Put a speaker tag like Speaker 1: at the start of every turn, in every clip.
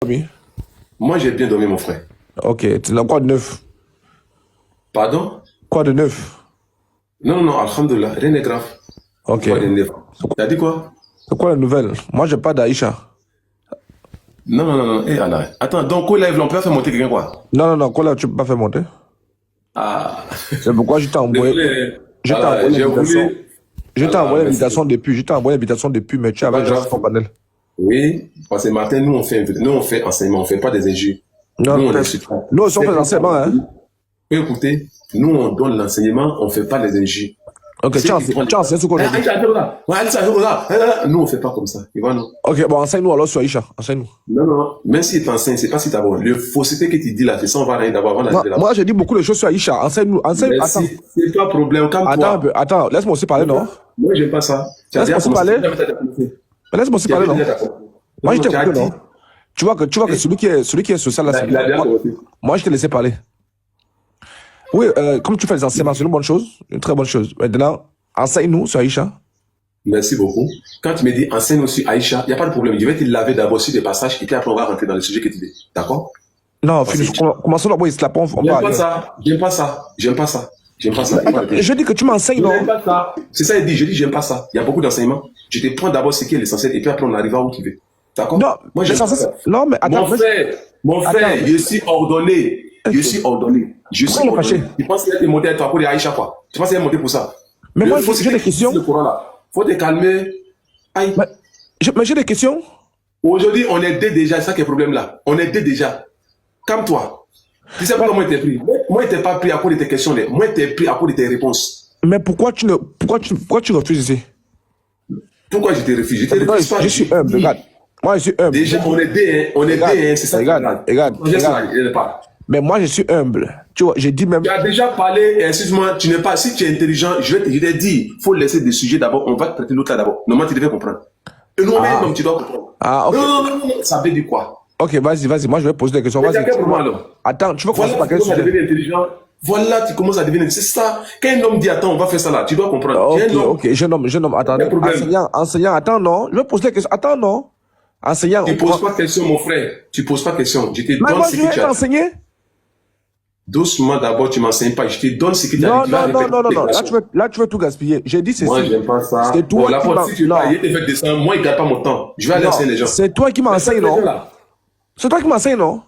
Speaker 1: dormi?
Speaker 2: Moi, j'ai bien dormi, mon frère.
Speaker 1: Ok, tu n'as quoi de neuf?
Speaker 2: Pardon?
Speaker 1: Quoi de neuf?
Speaker 2: Non, non, non, alhamdoulilah, rien n'est grave.
Speaker 1: Ok.
Speaker 2: Quoi de neuf? T'as dit quoi?
Speaker 1: C'est quoi la nouvelle? Moi, j'ai pas d'Aïcha.
Speaker 2: Non, non, non, non, eh, Allah. Attends, donc, quoi, là, on peut faire monter quelqu'un, quoi?
Speaker 1: Non, non, non, quoi là, tu peux pas faire monter.
Speaker 2: Ah.
Speaker 1: C'est pourquoi je t'ai envoyé.
Speaker 2: Désolé.
Speaker 1: Je t'ai
Speaker 2: Voilà,
Speaker 1: envoyé
Speaker 2: j'ai
Speaker 1: l'invitation.
Speaker 2: voulu.
Speaker 1: Je t'ai
Speaker 2: Voilà,
Speaker 1: envoyé
Speaker 2: merci.
Speaker 1: l'invitation depuis. Je t'ai envoyé l'invitation depuis, mais tu avais
Speaker 2: Pas
Speaker 1: déjà
Speaker 2: grave.
Speaker 1: ton panel.
Speaker 2: Oui, parce que Martin, nous, on fait enseignement, on fait pas des injures.
Speaker 1: Non,
Speaker 2: Nous, on est
Speaker 1: peut-être.
Speaker 2: sur.
Speaker 1: Nous aussi, on fait l'enseignement, hein.
Speaker 2: Écoutez, nous, on donne l'enseignement, on fait pas les injures.
Speaker 1: Ok, tu as enseigné ce qu'on a dit.
Speaker 2: Nous, on fait pas comme ça. Tu vois, non?
Speaker 1: Ok, bon, enseigne-nous alors sur Aïcha. Enseigne-nous.
Speaker 2: Non, non, non. Même s'il t'enseigne, c'est pas si t'as bon. Le fausseté que tu dis là, c'est ça, on va rien d'avoir avant d'arriver là.
Speaker 1: Moi, j'ai dit beaucoup de choses sur Aïcha. Enseigne-nous. Enseigne. Attends.
Speaker 2: Merci. C'est pas problème,
Speaker 1: Attends un
Speaker 2: calme-toi.
Speaker 1: peu. Attends, laisse-moi aussi parler, non?
Speaker 2: Moi, j'aime pas ça. Tu as
Speaker 1: Laisse-moi
Speaker 2: déjà
Speaker 1: aussi
Speaker 2: commencé.
Speaker 1: parler. Mais laisse-moi aussi parler, non? Moi, je t'ai écouté, non? Tu vois que celui qui est social, là, c'est moi. Moi, je t'ai laissé parler. Oui, comme tu fais les enseignements, c'est une bonne chose, une très bonne chose. Maintenant, enseigne-nous sur Aïcha.
Speaker 2: Merci beaucoup. Quand tu me dis enseigne aussi Aïcha, il n'y a pas de problème. Je vais te laver d'abord sur des passages et puis après on va rentrer dans le sujet que tu dis. D'accord?
Speaker 1: Non, commençons d'abord, il se la pompe.
Speaker 2: J'aime pas ça. J'aime pas ça. J'aime pas ça. J'aime pas ça.
Speaker 1: Je dis que tu m'enseignes, non?
Speaker 2: J'aime pas ça. C'est ça, il dit. Je dis, j'aime pas ça. Il y a beaucoup d'enseignements. Je te prends d'abord ce qui est l'essentiel et puis après on arrive à où tu veux. D'accord?
Speaker 1: Non,
Speaker 2: moi j'aime pas ça.
Speaker 1: Non, mais attends.
Speaker 2: Mon frère, je suis ordonné. Je suis ordonné. Je suis ordonné. Tu penses qu'il a été monté à toi pour les Aïcha, quoi? Tu penses qu'il est monté pour ça?
Speaker 1: Mais moi, j'ai des questions.
Speaker 2: Faut te calmer. Aïe.
Speaker 1: Mais j'ai des questions.
Speaker 2: Aujourd'hui, on est deux déjà, c'est ça qui est le problème là. On est deux déjà. Calme-toi. Tu sais pourquoi moi je t'ai pris? Moi, je t'ai pas pris à cause de tes questions. Moi, je t'ai pris à cause de tes réponses.
Speaker 1: Mais pourquoi tu refuses ici?
Speaker 2: Pourquoi je t'ai refusé?
Speaker 1: Je suis humble, regarde. Moi, je suis humble.
Speaker 2: Déjà, on est deux, hein. On est deux, hein. C'est ça.
Speaker 1: Regarde. Mais moi, je suis humble. Tu vois, j'ai dit même.
Speaker 2: Tu as déjà parlé, excuse-moi, tu n'es pas, si tu es intelligent, je t'ai dit, il faut laisser des sujets d'abord, on va traiter l'autre là d'abord. Normalement, tu devais comprendre. Et nous, même, tu dois comprendre.
Speaker 1: Ah, ok.
Speaker 2: Non, ça veut dire quoi?
Speaker 1: Ok, vas-y, moi, je vais poser des questions. Vas-y. Attends, tu veux commencer par quel sujet?
Speaker 2: Voilà, tu commences à devenir, c'est ça. Quand un homme dit, attends, on va faire ça là, tu dois comprendre.
Speaker 1: Ok, jeune homme, attendez. Enseignant, attends, non. Je vais poser des questions. Attends, non. Enseignant.
Speaker 2: Tu poses pas de questions, mon frère. Tu poses pas de questions. Je te donne ce que tu as.
Speaker 1: T'enseigner.
Speaker 2: Doucement, d'abord, tu m'enseignes pas. Je te donne ce que tu as.
Speaker 1: Non. Là, tu veux tout gaspiller. J'ai dit ceci.
Speaker 2: Moi, j'aime pas ça.
Speaker 1: C'est toi qui m'enseignes.
Speaker 2: Si tu veux aller te faire descendre, moi, il ne garde pas mon temps. Je vais aller enseigner les gens.
Speaker 1: C'est toi qui m'enseignes, non? C'est toi qui m'enseignes, non?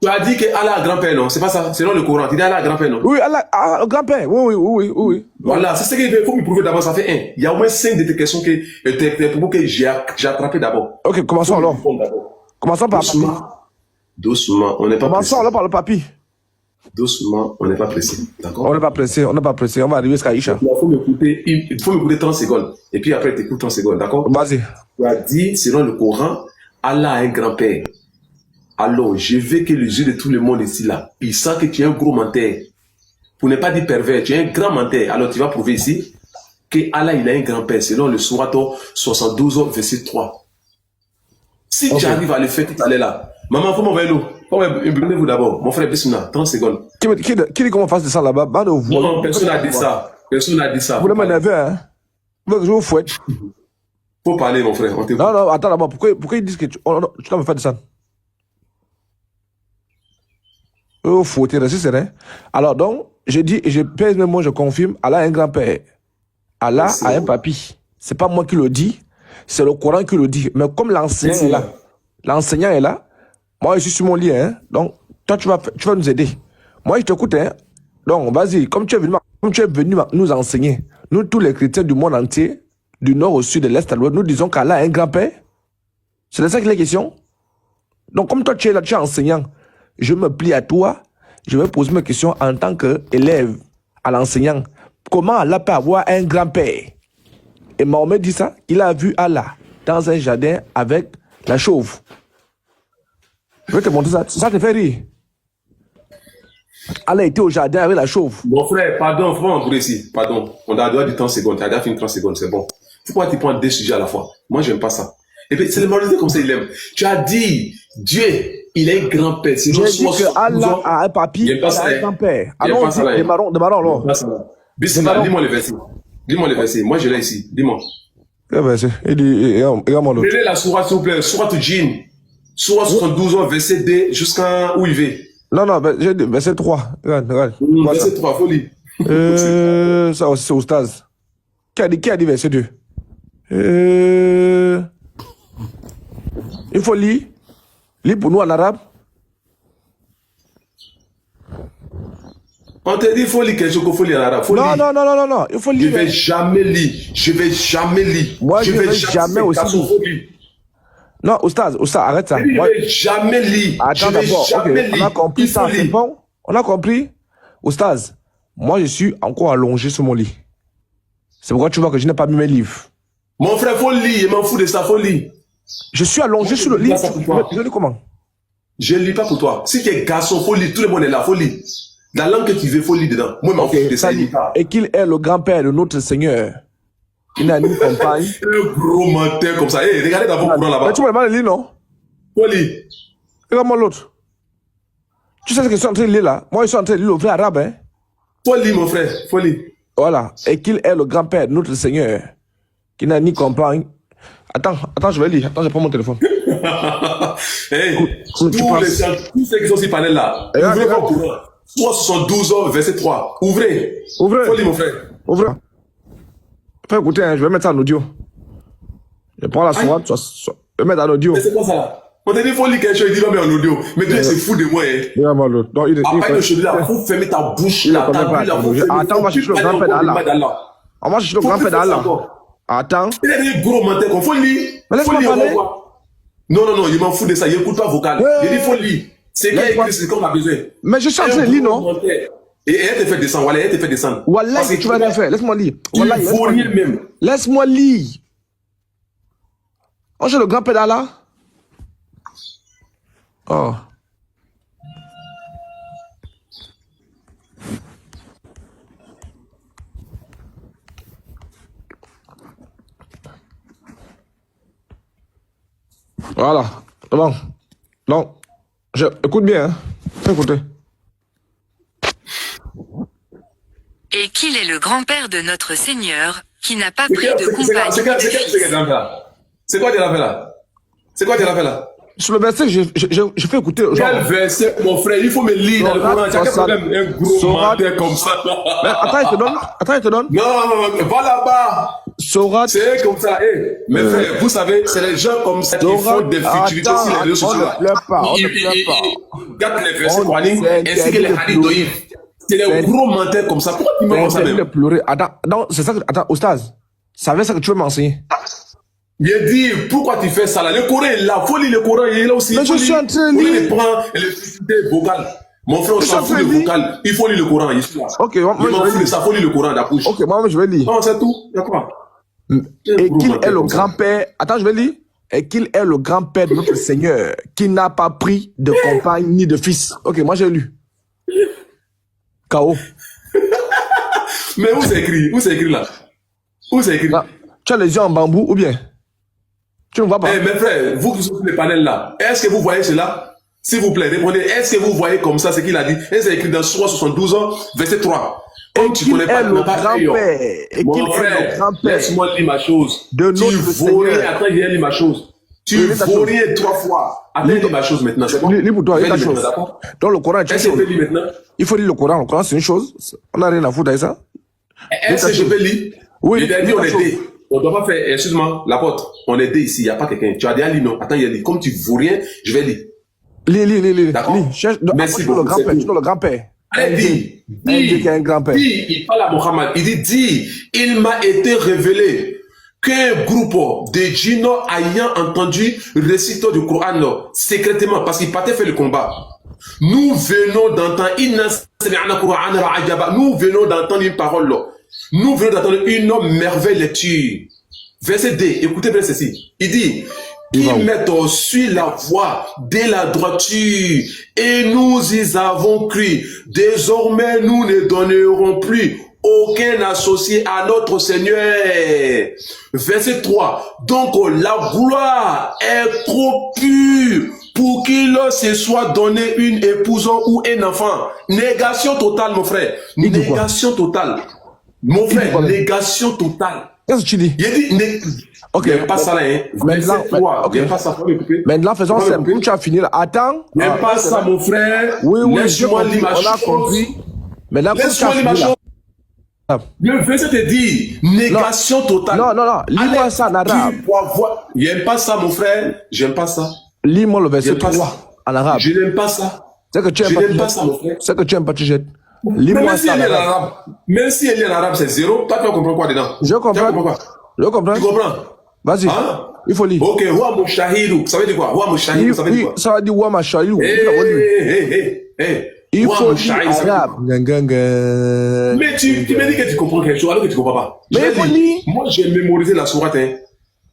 Speaker 2: Tu as dit que Allah a grand-père, non? C'est pas ça. Selon le Coran, tu dis Allah a grand-père, non?
Speaker 1: Oui, Allah a grand-père. Oui.
Speaker 2: Voilà, c'est ce qu'il faut me prouver d'abord. Ça fait un. Il y a au moins 5 de tes questions tes propos que j'ai attrapé d'abord.
Speaker 1: Ok, commençons alors. Commençons par
Speaker 2: Doucement, on n'est pas
Speaker 1: Commençons alors par le papy.
Speaker 2: Doucement, on n'est pas pressé. D'accord?
Speaker 1: On n'est pas pressé. On va arriver jusqu'à Aïcha.
Speaker 2: Il faut m'écouter 30 secondes. Et puis après, tu écoutes 30 secondes. D'accord?
Speaker 1: Vas-y.
Speaker 2: Tu as dit, selon le Coran, Allah a un grand-père. Alors, je veux que les yeux de tout le monde ici, là, ils sentent que tu es un gros menteur. Pour ne pas dire pervers, tu es un grand menteur. Alors, tu vas prouver ici que Allah, il a un grand-père, selon le Surat 72, verset 3. Si tu arrives à le faire tout à l'heure là, maman, faut m'envoyer l'eau. Vous d'abord. Mon frère, Bissouna, 30 secondes.
Speaker 1: Qui dit qu'on fasse de ça là-bas?
Speaker 2: Non, personne n'a dit ça. Personne n'a dit ça.
Speaker 1: Vous voulez m'énerver, hein? Vous voulez que je vous fouette?
Speaker 2: Faut parler, mon frère.
Speaker 1: Non, attends d'abord. Pourquoi ils disent que tu dois me faire de ça? Oh, faut te rester serein. Alors donc, je dis, et je pèse mes mots, je confirme, Allah a un grand-père. Allah a un papy. C'est pas moi qui le dis, c'est le Coran qui le dit. Mais comme l'enseignant est là, moi je suis sur mon lit, hein. Donc, toi tu vas nous aider. Moi je t'écoute, hein. Donc, vas-y, comme tu es venu nous enseigner, nous tous les chrétiens du monde entier, du nord au sud, de l'est à l'ouest, nous disons qu'Allah a un grand-père. C'est de ça qu'il est question. Donc, comme toi tu es là, tu es enseignant, je me plie à toi, je vais poser mes questions en tant qu'élève à l'enseignant. Comment Allah peut avoir un grand-père? Et Mahomet dit ça, il a vu Allah dans un jardin avec la chauve. Je vais te montrer ça. Ça te fait rire. Allah était au jardin avec la chauve.
Speaker 2: Mon frère, pardon, faut m'embrouiller ici. Pardon, on a droit de 30 secondes. Tu as déjà fini 30 secondes, c'est bon. Pourquoi tu prends 2 sujets à la fois? Moi, j'aime pas ça. Et puis, c'est le moralité comme ça, il aime. Tu as dit, Dieu, il est grand-père.
Speaker 1: J'ai dit que Allah a un papy, il a un grand-père. Allons, démarrons alors.
Speaker 2: Bismillah, dis-moi le verset. Dis-moi le verset. Moi, je l'ai ici. Dis-moi.
Speaker 1: Quel verset? Il dit, regarde-moi l'autre.
Speaker 2: Prenez la sourate, s'il vous plaît. Sourate Jinn. Soit 72 ans, verset 2, jusqu'à où il va.
Speaker 1: Non, non, j'ai dit verset 3. Regarde.
Speaker 2: Verset 3, faut lire.
Speaker 1: Ça aussi, c'est Oustaz. Qui a dit verset 2? Il faut lire. Lire pour nous en arabe.
Speaker 2: On te dit, il faut lire quelque chose qu'il faut lire en arabe. Faut lire.
Speaker 1: Non. Il faut lire.
Speaker 2: Je vais jamais lire. Je vais jamais lire.
Speaker 1: Moi, je vais jamais aussi lire. Non, Oustaz, arrête ça.
Speaker 2: Je vais jamais lire.
Speaker 1: Attends d'abord, on a compris ça, c'est bon? On a compris? Oustaz, moi je suis encore allongé sur mon lit. C'est pourquoi tu vois que je n'ai pas mis mes livres.
Speaker 2: Mon frère, faut lire, je m'en fous de ça, faut lire.
Speaker 1: Je suis allongé sur le lit. Je lis comment?
Speaker 2: Je ne lis pas pour toi. Si tu es garçon, faut lire, tout le monde est là, faut lire. La langue que tu veux, faut lire dedans. Moi, je m'en fous de ça.
Speaker 1: Et qu'il est le grand-père de notre Seigneur. Il n'a ni compagne.
Speaker 2: Un gros menteur comme ça. Hey, regardez dans vos courants là-bas.
Speaker 1: Mais tu m'as mal lire, non?
Speaker 2: Faut lire.
Speaker 1: Regarde-moi l'autre. Tu sais ce que je suis en train de lire là? Moi, je suis en train de lire le vrai arabe, hein?
Speaker 2: Faut lire, mon frère, faut lire.
Speaker 1: Voilà. Et qu'il est le grand-père de notre Seigneur. Qui n'a ni compagne. Attends, je vais lire. Attends, je prends mon téléphone.
Speaker 2: Hey, tous ceux qui sont sur panel là, ouvrez vos courants. 72 ans, verset 3. Ouvrez. Faut lire, mon frère.
Speaker 1: Ouvrez. Fais écouter, hein, je vais mettre ça en audio. Je prends la sourate, je vais mettre en audio.
Speaker 2: Mais c'est quoi ça là? On t'a dit qu'il faut lire quelque chose, il dit non, mais en audio. Mais toi, c'est fou de moi, hein.
Speaker 1: Regarde-moi l'autre.
Speaker 2: Après le cheveu là, il faut fermer ta bouche là, ta bouche là.
Speaker 1: Attends, moi je suis le grand-père d'Allah. Moi je suis le grand-père d'Allah. Attends.
Speaker 2: Il y a des gros menteurs qu'on faut lire.
Speaker 1: Mais laisse-moi parler.
Speaker 2: Non, il m'en fout de ça. Il écoute pas vocal. Il dit faut lire. C'est qu'il écrit, c'est qu'on a besoin.
Speaker 1: Mais je suis en train de lire, non?
Speaker 2: Et elle te fait descendre. Voilà, elle te fait descendre.
Speaker 1: Wallah, tu vas rien faire. Laisse-moi lire.
Speaker 2: Wallah, il faut rien même.
Speaker 1: Laisse-moi lire. Oh, j'ai le grand-père d'Allah. Oh. Voilà. C'est bon. Non. Écoute bien, hein. Écoutez.
Speaker 3: Et qu'il est le grand-père de notre Seigneur, qui n'a pas pris de compagnie.
Speaker 2: C'est quoi tu as fait là? C'est quoi tu as fait là?
Speaker 1: Sur le verset, je fais écouter.
Speaker 2: Quel verset, mon frère? Il faut me lire dans le Coran. Tu as quel problème? Un gros menteur comme ça.
Speaker 1: Mais attends, il te donne.
Speaker 2: Non, va là-bas.
Speaker 1: Sourate.
Speaker 2: C'est comme ça. Hey, mes frères, vous savez, c'est les gens comme ça qui font des futilités sur les réseaux sociaux.
Speaker 1: On ne pleure pas.
Speaker 2: Regarde les versets coraniques ainsi que les hadiths d'Oïf. C'est les gros menteurs comme ça. Pourquoi tu me comme ça même?
Speaker 1: Pleurer. Attends, non, c'est ça que. Attends, Oustaz. Ça veut ça que tu veux m'enseigner.
Speaker 2: Il dit, pourquoi tu fais ça là? Le Coran est là. Faut lire le Coran. Il est là aussi.
Speaker 1: Mais je suis en train de
Speaker 2: lire. Il prend l'électricité vocale. Mon frère, on s'en fout de vocal. Il faut lire le Coran. Il est là.
Speaker 1: Ok, moi
Speaker 2: je vais lire. Ça, faut lire le Coran d'approche.
Speaker 1: Ok, moi je vais lire.
Speaker 2: Non, c'est tout. D'accord.
Speaker 1: Et qu'il est le grand-père. Attends, je vais lire. Et qu'il est le grand-père de notre Seigneur, qui n'a pas pris de compagne ni de fils. Ok, moi j'ai lu. K.O.
Speaker 2: Mais où c'est écrit? Où c'est écrit là? Où c'est écrit?
Speaker 1: Là, tu as les yeux en bambou ou bien? Tu ne vois pas?
Speaker 2: Eh, mes frères, vous qui êtes sur les panels là, est-ce que vous voyez cela? S'il vous plaît, répondez. Est-ce que vous voyez comme ça ce qu'il a dit? Et c'est écrit dans 72 ans, verset 3. Comme tu connais pas
Speaker 1: le grand-père.
Speaker 2: Mon frère, laisse-moi lire ma chose.
Speaker 1: De
Speaker 2: tu vaux rien. Attends, je viens lire ma chose. Tu vaux rien 3 fois. Attends, lis ma chose maintenant. C'est bon?
Speaker 1: Lis pour toi, lis ta chose. Dans le Coran,
Speaker 2: est-ce que je peux lire maintenant?
Speaker 1: Il faut lire le Coran. Le Coran, c'est une chose. On n'a rien à foutre avec ça.
Speaker 2: Est-ce que je peux lire?
Speaker 1: Oui.
Speaker 2: On est deux. On ne doit pas faire, excuse-moi, l'apôtre. On est deux ici, il n'y a pas quelqu'un. Tu as déjà lu, non? Attends, il y a dit, comme tu vaux rien, je vais lire.
Speaker 1: Lis.
Speaker 2: D'accord?
Speaker 1: Merci beaucoup. Le grand-père.
Speaker 2: Allez, il parle à Mohammed. Il dit, il m'a été révélé qu'un groupe de djinns ayant entendu réciter du Coran secrètement, parce qu'il partait faire le combat. Nous venons d'entendre une parole là. Nous venons d'entendre une merveille lecture. Verset 2, écoutez bien ceci. Il dit, qui met sur la voie de la droiture, et nous y avons cru. Désormais, nous ne donnerons plus aucun associé à notre Seigneur. Verset 3. Donc, la gloire est trop pure pour qu'il se soit donné une épouse ou un enfant. Négation totale, mon frère. Négation totale. Mon frère, négation totale.
Speaker 1: Qu'est-ce que tu dis?
Speaker 2: Il dit,
Speaker 1: Ok.
Speaker 2: il n'y a pas ça là, hein.
Speaker 1: Maintenant,
Speaker 2: Verset 3,
Speaker 1: ok.
Speaker 2: il n'y a pas ça, faut m'écouter.
Speaker 1: Maintenant, faisons
Speaker 2: Faut
Speaker 1: simple.
Speaker 2: m'écouter.
Speaker 1: Comme tu as fini là. Attends.
Speaker 2: Il n'y a pas ça, mon frère.
Speaker 1: Oui, j'ai
Speaker 2: Laisse-moi
Speaker 1: compris.
Speaker 2: lire ma
Speaker 1: On a
Speaker 2: chose.
Speaker 1: compris. Maintenant, comme tu as
Speaker 2: Laisse-moi lire
Speaker 1: fini
Speaker 2: ma
Speaker 1: là.
Speaker 2: chose. Le verset te dit, négation totale.
Speaker 1: Non. Lis-moi
Speaker 2: Allez,
Speaker 1: ça en arabe.
Speaker 2: tu pourras voir. Il n'aime pas ça, mon frère. J'aime pas ça.
Speaker 1: Lis-moi le verset
Speaker 2: J'aime pas
Speaker 1: 3
Speaker 2: ça.
Speaker 1: en arabe.
Speaker 2: Je n'aime pas ça.
Speaker 1: C'est que tu aimes
Speaker 2: Je
Speaker 1: pas, tu
Speaker 2: n'aime pas
Speaker 1: jettes.
Speaker 2: ça, mon frère.
Speaker 1: C'est que tu aimes pas, tu jettes.
Speaker 2: Mais
Speaker 1: Lis-moi
Speaker 2: même si
Speaker 1: ça en
Speaker 2: elle est en
Speaker 1: arabe.
Speaker 2: arabe, même si elle est en arabe, c'est 0, toi tu vas comprendre quoi dedans?
Speaker 1: Je
Speaker 2: Tu vas
Speaker 1: comprends.
Speaker 2: comprendre quoi?
Speaker 1: Je comprends.
Speaker 2: Tu comprends?
Speaker 1: Vas-y.
Speaker 2: Hein?
Speaker 1: Il faut lire.
Speaker 2: Ok, Wa Mouchahidou, ça veut dire quoi? Wa Mouchahidou, ça veut dire quoi?
Speaker 1: Ça va dire Ouama Chayou. Il
Speaker 2: Wa
Speaker 1: faut
Speaker 2: Mouchahidou,
Speaker 1: lire
Speaker 2: ça veut dire
Speaker 1: arabe.
Speaker 2: quoi? Mais tu me dis que tu comprends quelque chose alors que tu comprends pas.
Speaker 1: Mais il faut lire.
Speaker 2: Moi j'ai mémorisé la sourate, hein.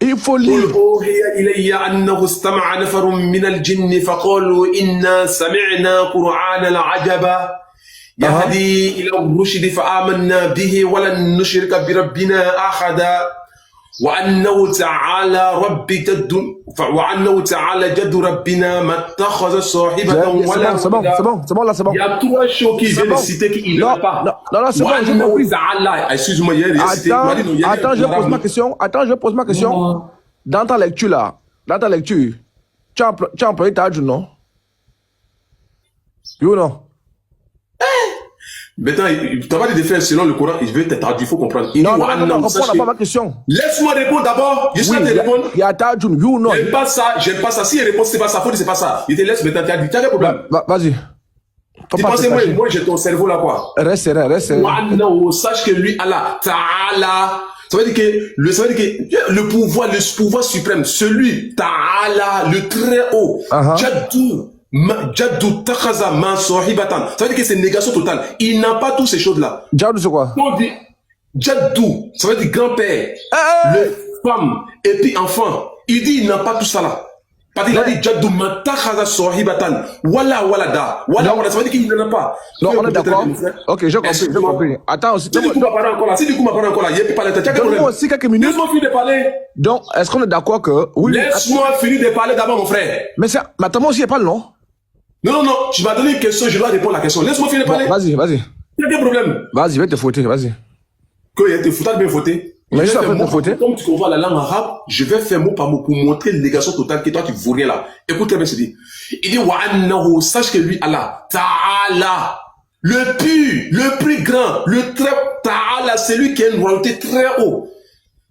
Speaker 1: Il faut
Speaker 2: قل
Speaker 1: lire.
Speaker 2: أوحي إلي أنه استمع نفر من الجن فقالوا إنا سمعنا قرآنا عجبا يهدي إلى الرشد فآمنا به ولن نشرك بربنا أحدا وأنه تعالى جد ربنا ما اتخذ صاحبة ولا
Speaker 1: C'est bon, là, c'est bon.
Speaker 2: Il y a trois choses qu'il vient de citer qu'il n'a pas.
Speaker 1: Non, c'est bon, j'ai
Speaker 2: وأنه
Speaker 1: compris.
Speaker 2: تعالى, excuse-moi, il y a cité.
Speaker 1: Attends, je pose ma question. Dans ta lecture là, tu as employé ta adjoint, non? Oui ou non?
Speaker 2: Maintenant, tu vas pas de faire selon le Coran, il veut te traduire, il faut comprendre. Il
Speaker 1: Non,
Speaker 2: dit,
Speaker 1: réponds pas à ma question.
Speaker 2: Laisse-moi répondre d'abord. Je sais te répondre.
Speaker 1: Il y a ta adjoint, oui ou non?
Speaker 2: J'aime pas ça. Si il répond, c'est pas ça, faut dire c'est pas ça. Il te laisse maintenant, tu as dit, tu as des problèmes.
Speaker 1: Vas-y.
Speaker 2: Tu penses que moi j'ai ton cerveau là quoi?
Speaker 1: Reste serein.
Speaker 2: Sache que lui, Allah, Ta'ala, ça veut dire que le pouvoir suprême, celui, Ta'ala, le très haut, Jaddu Takhaza Man Sohibatan. Ça veut dire que c'est une négation totale. Il n'a pas toutes ces choses-là.
Speaker 1: Jaddu, c'est quoi?
Speaker 2: On dit Jaddu, ça veut dire grand-père, le femme, et puis enfant. Il dit il n'a pas tout ça là. Parce qu'il a dit Jaddu Man Takhaza Sohibatan. Wala, ça veut dire qu'il n'en a pas.
Speaker 1: Non, on est d'accord. Ok, j'ai compris. Attends aussi.
Speaker 2: Si du coup, ma parole encore là, il n'y a plus parler.
Speaker 1: Donne-moi aussi quelques minutes.
Speaker 2: Laisse-moi finir de parler.
Speaker 1: Donc, est-ce qu'on est d'accord que... Oui.
Speaker 2: Laisse-moi finir de parler d'abord, mon frère.
Speaker 1: Mais attends, moi aussi, il n'y a pas le nom.
Speaker 2: Non, tu m'as donné une question, je dois répondre à la question. Laisse-moi finir de parler.
Speaker 1: Vas-y.
Speaker 2: Il y a des problèmes.
Speaker 1: Vas-y, va te fouetter, vas-y.
Speaker 2: Quand il y a des foutages bien votés.
Speaker 1: Mais je suis en train de fouetter.
Speaker 2: Comme tu comprends la langue arabe, je vais faire mot par mot pour montrer l'égation totale que toi tu vaux rien là. Écoute bien ce qu'il dit. Il dit wa'annahu, sache que lui, Allah, Ta'ala, le plus grand, le très, Ta'ala, c'est lui qui a une royauté très haut.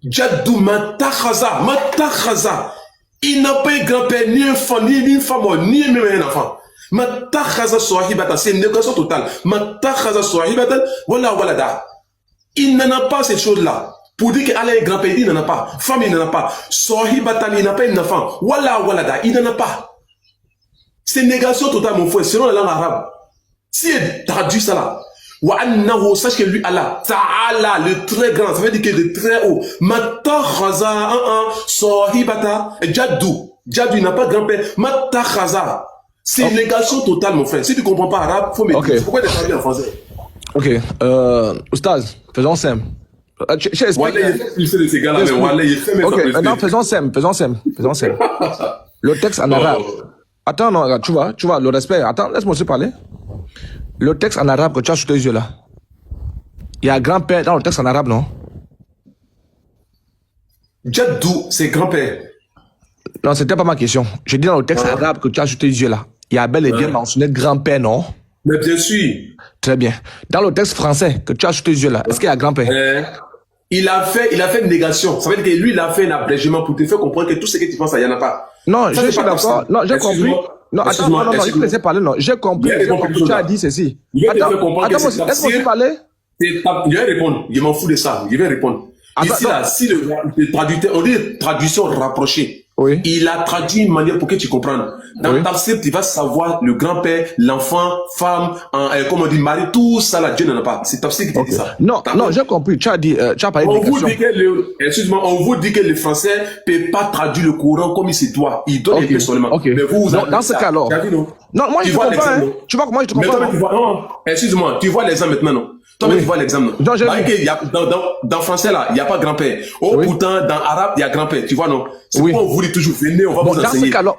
Speaker 2: Jaddu Matakhaza. Il n'a pas un grand-père, ni un femme, ni une femme, ni même un enfant. Matakhaza Sohibatan, c'est une négation totale. Matakhaza Sohibatan, voilà da. Il n'en a pas ces choses-là. Pour dire qu'Allah est grand-père, il n'en a pas. Femme, il n'en a pas. Sohibatan, il n'a pas un enfant. Voilà da, il n'en a pas. C'est une négation totale, mon frère, selon la langue arabe. Si il traduit ça là, wa'annahu, sache que lui, Allah, Ta'ala, le très grand, ça veut dire que le très haut. Matakhaza, Sohibata, Jaddu, il n'a pas de grand-père. Matakhaza. C'est une négation totale, mon frère. Si tu ne comprends pas arabe, faut me dire. Pourquoi tu traduis en français?
Speaker 1: Ok. Oustaz, faisons simple.
Speaker 2: Wallah, il fait plus de ces gars-là, mais Wallah, il fait mes
Speaker 1: Ok, maintenant, faisons simple. Le texte en arabe. Attends, non, tu vois, le respect. Attends, laisse-moi aussi parler. Le texte en arabe que tu as sous tes yeux là. Il y a grand-père dans le texte en arabe, non?
Speaker 2: Jaddu, c'est grand-père.
Speaker 1: Non, c'était pas ma question. Je dis dans le texte arabe que tu as sous tes yeux là. Il y a bel et bien mentionné grand-père, non?
Speaker 2: Mais bien sûr.
Speaker 1: Très bien. Dans le texte français que tu as sous tes yeux là, est-ce qu'il y a grand-père?
Speaker 2: Il a fait une négation. Ça veut dire que lui, il a fait un abrégement pour te faire comprendre que tout ce que tu penses, il n'y en a pas.
Speaker 1: Non, je suis d'accord. Non, j'ai compris. Non, attends, non, il faut laisser parler, non. J'ai compris. Tu as dit ceci. Attends, laisse-moi parler.
Speaker 2: Je vais répondre. Je m'en fous de ça. Je vais répondre. Ici, là, si le traducteur, on dit traduction rapprochée.
Speaker 1: Oui.
Speaker 2: Il a traduit une manière pour que tu comprennes. Dans le tafsir, tu vas savoir le grand-père, l'enfant, femme, comme on dit, mari, tout ça là, Dieu n'en a pas. C'est tafsir qui te dit ça.
Speaker 1: Non, j'ai compris. Tu as dit, tu as parlé de négation.
Speaker 2: Excuse-moi, on vous dit que le français ne peut pas traduire le Coran comme il se doit. Il donne un peu seulement. Mais vous avez
Speaker 1: dans ce cas alors. Non, moi je te comprends. Tu vois comment je te comprends.
Speaker 2: Non, excuse-moi, tu vois l'exemple maintenant, non? Toi, tu vois l'exemple, non? Dans français, là, il n'y a pas grand-père. Pourtant, dans arabe, il y a grand-père. Tu vois, non? C'est pourquoi on vous dit toujours, venez, on va vous enseigner.
Speaker 1: Dans ce cas, alors,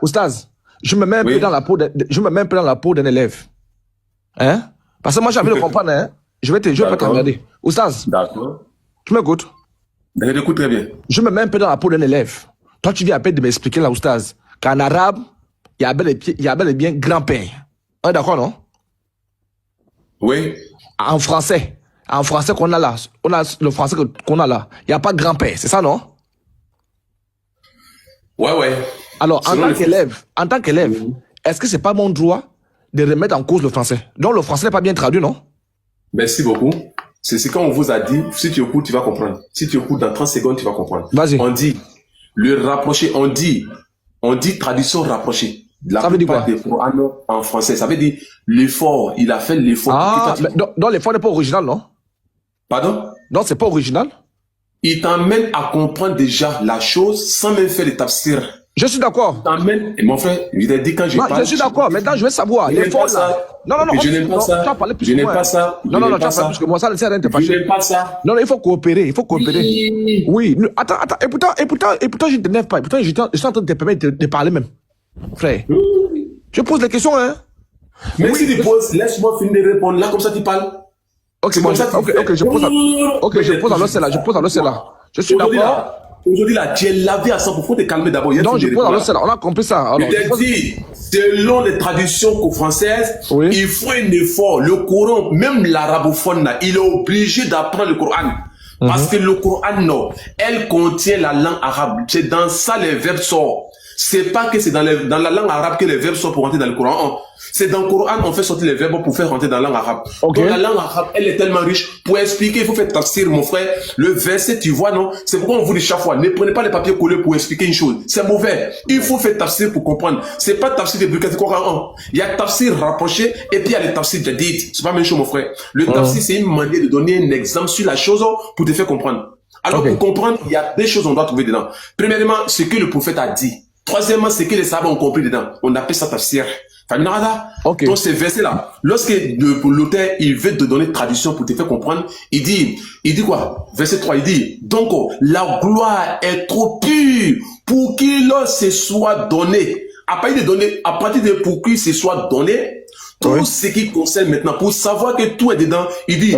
Speaker 1: Oustaz, je me mets un peu dans la peau d'un élève. Hein? Parce que moi, j'ai envie de comprendre, hein? Je vais te regarder. Oustaz.
Speaker 2: D'accord.
Speaker 1: Tu m'écoutes?
Speaker 2: Je t'écoute très bien.
Speaker 1: Je me mets un peu dans la peau d'un élève. Toi, tu viens à peine de m'expliquer là, oustaz, qu'en arabe, il y a bel et bien grand-père. On est d'accord, non?
Speaker 2: Oui.
Speaker 1: En français qu'on a là, on a le français qu'on a là, il n'y a pas grand-père, c'est ça, non?
Speaker 2: Ouais.
Speaker 1: Alors, en tant qu'élève, est-ce que c'est pas mon droit de remettre en cause le français? Donc, le français n'est pas bien traduit, non?
Speaker 2: Merci beaucoup. C'est ce qu'on vous a dit. Si tu écoutes, tu vas comprendre. Si tu écoutes dans 30 secondes, tu vas comprendre.
Speaker 1: Vas-y.
Speaker 2: On dit le rapprocher, on dit traduction rapprochée.
Speaker 1: Ça veut dire quoi?
Speaker 2: Des Qur'an en français. Ça veut dire l'effort. Il a fait l'effort.
Speaker 1: Ah, donc l'effort n'est pas original, non?
Speaker 2: Pardon?
Speaker 1: Donc, c'est pas original?
Speaker 2: Il t'emmène à comprendre déjà la chose sans même faire les tafsirs.
Speaker 1: Je suis d'accord.
Speaker 2: Et mon frère, je t'ai dit quand je parle.
Speaker 1: Je suis d'accord. Maintenant, je veux savoir. L'effort là. Non.
Speaker 2: Je n'aime pas ça.
Speaker 1: Tu as parlé plus
Speaker 2: Je
Speaker 1: que
Speaker 2: n'aime
Speaker 1: moi.
Speaker 2: pas ça.
Speaker 1: Non, tu as parlé plus que moi. Ça ne sert à rien de te
Speaker 2: Je
Speaker 1: fâcher.
Speaker 2: n'aime pas ça.
Speaker 1: Non, il faut coopérer. Oui. Attends. Et pourtant, je ne t'énerve pas. Et pourtant, je suis en train de te permettre de parler même. Frère. Je pose les questions, hein.
Speaker 2: Mais si tu poses, laisse-moi finir de répondre. Là, comme ça, tu parles.
Speaker 1: Ok, je pose à l'os là. Je suis d'accord.
Speaker 2: Aujourd'hui, là, tu es lavé à 100%. Il faut te calmer d'abord.
Speaker 1: Non, je pose à l'os là. On a compris ça. Alors,
Speaker 2: je t'ai dit, selon les traductions françaises,
Speaker 1: oui.
Speaker 2: Il faut un effort. Le Coran, même l'arabophone, là, il est obligé d'apprendre le Coran. Parce que le Coran, non, elle contient la langue arabe. C'est dans ça les verbes sortent. C'est pas que c'est dans la langue arabe que les verbes sortent pour rentrer dans le Coran. C'est dans le Coran, on fait sortir les verbes pour faire rentrer dans la langue arabe.
Speaker 1: Okay.
Speaker 2: Donc la langue arabe, elle est tellement riche. Pour expliquer, il faut faire tafsir, mon frère. Le verset, tu vois, non? C'est pourquoi on vous dit chaque fois, ne prenez pas les papiers collés pour expliquer une chose. C'est mauvais. Il faut faire tafsir pour comprendre. C'est pas tafsir de Burkina Coran. Il y a tafsir rapproché et puis il y a le tafsir jadid. C'est pas la même chose, mon frère. Le tafsir, c'est une manière de donner un exemple sur la chose pour te faire comprendre. Alors, pour comprendre, il y a des choses qu'on doit trouver dedans. Premièrement, ce que le prophète a dit. Troisièmement, c'est que les sahabas ont compris dedans. On appelle ça tafsir.
Speaker 1: Okay.
Speaker 2: Donc, ces versets-là, lorsque l'auteur, il veut te donner traduction pour te faire comprendre, il dit quoi? Verset 3, il dit, donc, la gloire est trop pure pour qu'il se soit donné. À partir de pour qu'il se soit donné, tout ce qui concerne maintenant, pour savoir que tout est dedans, il dit,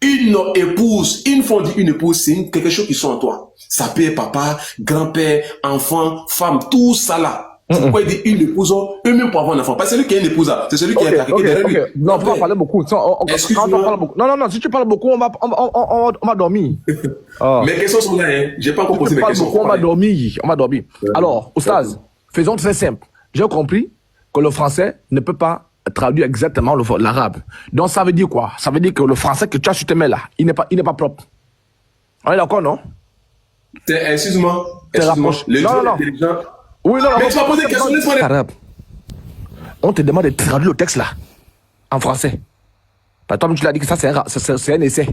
Speaker 2: une épouse, une épouse, c'est quelque chose qui sont en toi. Ça peut être papa, grand-père, enfant, femme, tout ça là. C'est pourquoi il dit une épouse, eux-mêmes pour avoir un enfant. Pas celui qui a une épouse, c'est celui qui est arrivé derrière lui.
Speaker 1: Non, on va parler beaucoup. Non, si tu parles beaucoup, on va dormir.
Speaker 2: Mes questions sont là, hein. J'ai pas encore posé mes questions.
Speaker 1: On va dormir. Alors, Oustaz, faisons très simple. J'ai compris que le français ne peut pas traduire exactement l'arabe. Donc, ça veut dire quoi? Ça veut dire que le français que tu as sur tes mains là, il n'est pas propre. On est d'accord, non?
Speaker 2: Excuse-moi.
Speaker 1: Non. Oui, non.
Speaker 2: Mais tu vas poser des questions, laisse-moi les...
Speaker 1: Arabe. On te demande de traduire le texte là, en français. Toi, tu l'as dit que ça, c'est un essai.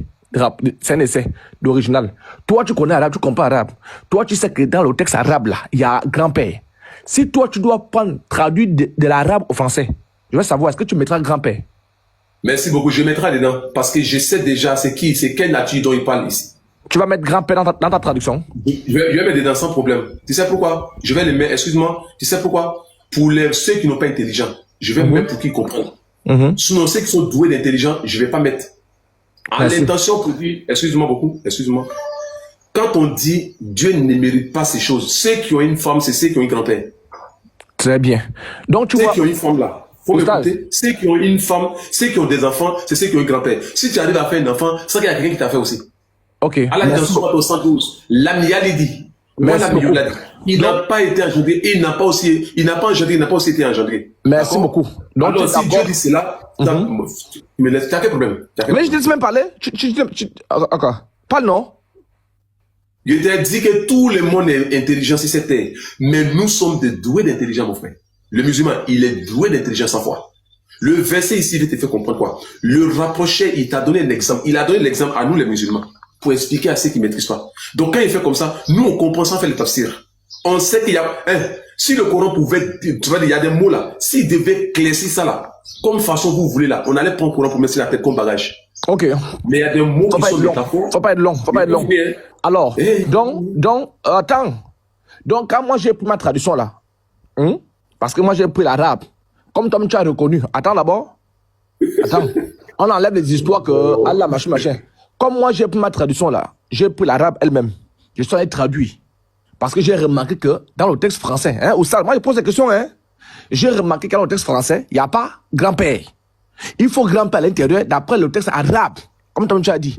Speaker 1: C'est un essai d'original. Toi, tu connais arabe, tu comprends arabe. Toi, tu sais que dans le texte arabe là, il y a grand-père. Si toi, tu dois traduire de l'arabe au français, je veux savoir, est-ce que tu mettras grand-père?
Speaker 2: Merci beaucoup, je mettrai dedans. Parce que je sais déjà c'est quelle nature dont il parle ici.
Speaker 1: Tu vas mettre grand-père dans ta traduction?
Speaker 2: Je vais mettre dedans sans problème. Tu sais pourquoi? Je vais les mettre, excuse-moi, tu sais pourquoi? Pour ceux qui n'ont pas intelligent, je vais mettre pour qu'ils comprennent. Sinon, ceux qui sont doués d'intelligence, je ne vais pas mettre. En l'intention pour dire, excuse-moi. Quand on dit Dieu ne mérite pas ces choses, ceux qui ont une femme, c'est ceux qui ont un grand-père.
Speaker 1: Très bien. Donc, tu vois.
Speaker 2: Ceux qui ont une femme là. Faut m'écouter. Ceux qui ont une femme, ceux qui ont des enfants, c'est ceux qui ont un grand-père. Si tu arrives à faire un enfant, c'est qu'il y a quelqu'un qui t'a fait aussi.
Speaker 1: Ok.
Speaker 2: Allah dit au 112, l'amial dit. Il n'a pas été engendré, il n'a pas aussi été engendré.
Speaker 1: Merci beaucoup.
Speaker 2: Donc, alors, si Dieu dit cela, mais tu as quel problème?
Speaker 1: Mais je te laisse même parler. Encore. Parle, non?
Speaker 2: Je t'ai dit que tout le monde est intelligent sur cette terre. Mais nous sommes des doués d'intelligence, mon frère. Le musulman, il est doué d'intelligence sans foi. Le verset ici, il te fait comprendre quoi? Le rapproché, il t'a donné un exemple. Il a donné l'exemple à nous, les musulmans, pour expliquer à ceux qui ne maîtrisent pas. Donc, quand il fait comme ça, nous, on comprend sans faire le tafsir. On sait qu'il y a... si le Coran pouvait... Tu vois, il y a des mots là. S'il devait claircir ça là, comme façon vous voulez là, on allait prendre le Coran pour mettre sur la tête comme bagage.
Speaker 1: Ok.
Speaker 2: Mais il y a des mots qui sont métaphores.
Speaker 1: Faut pas être long. Alors, donc, attends. Donc, quand moi j'ai pris ma traduction là, parce que moi j'ai pris l'arabe, comme toi tu as reconnu, attends d'abord. Attends. On enlève les histoires que Allah machin. Comme moi, j'ai pris ma traduction là, j'ai pris l'arabe elle-même. Je suis allé traduire. Parce que j'ai remarqué que dans le texte français, hein, Oustaz, moi je pose la question, hein, j'ai remarqué que dans le texte français, il n'y a pas grand-père. Il faut grand-père à l'intérieur d'après le texte arabe, comme tu as dit.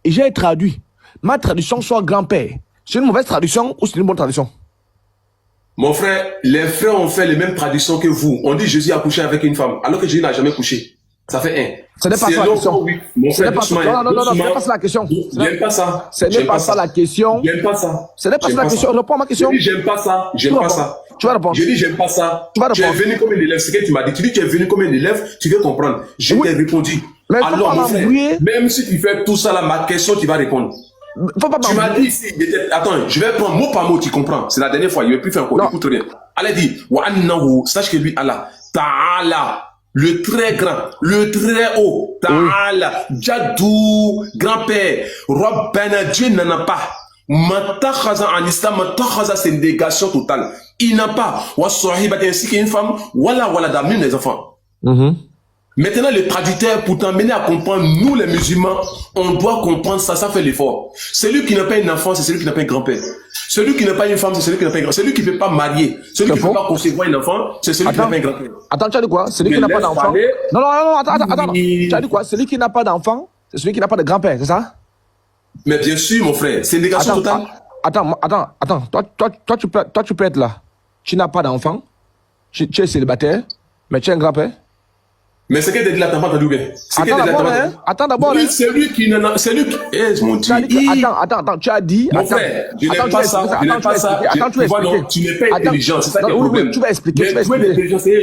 Speaker 1: Et j'ai traduit. Ma traduction soit grand-père. C'est une mauvaise traduction ou c'est une bonne traduction?
Speaker 2: Mon frère, les frères ont fait les mêmes traductions que vous. On dit Jésus a couché avec une femme, alors que Jésus n'a jamais couché. Ça fait un.
Speaker 1: Ce n'est pas ça la question.
Speaker 2: Oui. Mon frère,
Speaker 1: non, ce n'est pas ça la question.
Speaker 2: J'aime pas ça.
Speaker 1: Ce n'est pas ça la question.
Speaker 2: J'aime pas ça.
Speaker 1: Ce n'est pas ça la question. Réponds à ma question.
Speaker 2: Je dis j'aime pas ça. J'aime pas ça.
Speaker 1: Tu vas répondre.
Speaker 2: Je dis j'aime pas ça.
Speaker 1: Tu vas répondre.
Speaker 2: Tu es venu comme un élève. C'est ce que tu m'as dit. Tu dis tu es venu comme un élève. Tu veux comprendre. Je t'ai répondu.
Speaker 1: Mais
Speaker 2: alors mon frère, même si tu fais tout ça là, ma question tu vas répondre.
Speaker 1: Faut pas
Speaker 2: tu m'as dit ici. Attends, je vais prendre mot par mot. Tu comprends. C'est la dernière fois. Il ne va plus faire encore. Écoute bien. Allah dit wa annahu, sache que lui Allah ta'ala, le très grand, le très haut, ta'ala, Jadou, grand-père, Rabbana, Dieu n'en a pas. Matakhaza en islam, matakhaza c'est une négation totale. Il n'a pas. Wa sahibat ainsi qu'une femme, wala d'amis les enfants. Maintenant, le traducteur, pour t'emmener à comprendre, nous les musulmans, on doit comprendre ça, ça fait l'effort. Celui qui n'a pas un enfant, c'est celui qui n'a pas un grand-père. Celui qui n'a pas une femme, c'est celui qui n'a pas un grand-père. Celui qui ne peut pas marier, celui qui ne peut pas concevoir un enfant, c'est celui qui n'a pas un grand-père.
Speaker 1: Attends, tu as dit quoi? Celui qui n'a pas d'enfant. Non, attends. Tu as dit quoi? Celui qui n'a pas d'enfant, c'est celui qui n'a pas de grand-père, c'est ça?
Speaker 2: Mais bien sûr, mon frère, c'est une négation totale.
Speaker 1: Attends. Toi, tu peux être là. Tu n'as pas d'enfant, tu es célibataire, mais tu es un grand-père.
Speaker 2: Mais ce que tu as dit là, tu n'as pas entendu bien.
Speaker 1: Attends d'abord.
Speaker 2: Oui, c'est lui qui n'en a. C'est lui qui. Eh, mon Dieu.
Speaker 1: Attends, tu as dit.
Speaker 2: Mon frère, je n'aime pas ça. Je n'aime pas ça. Tu n'es pas intelligent. C'est ça qui est le problème.
Speaker 1: Tu vas expliquer.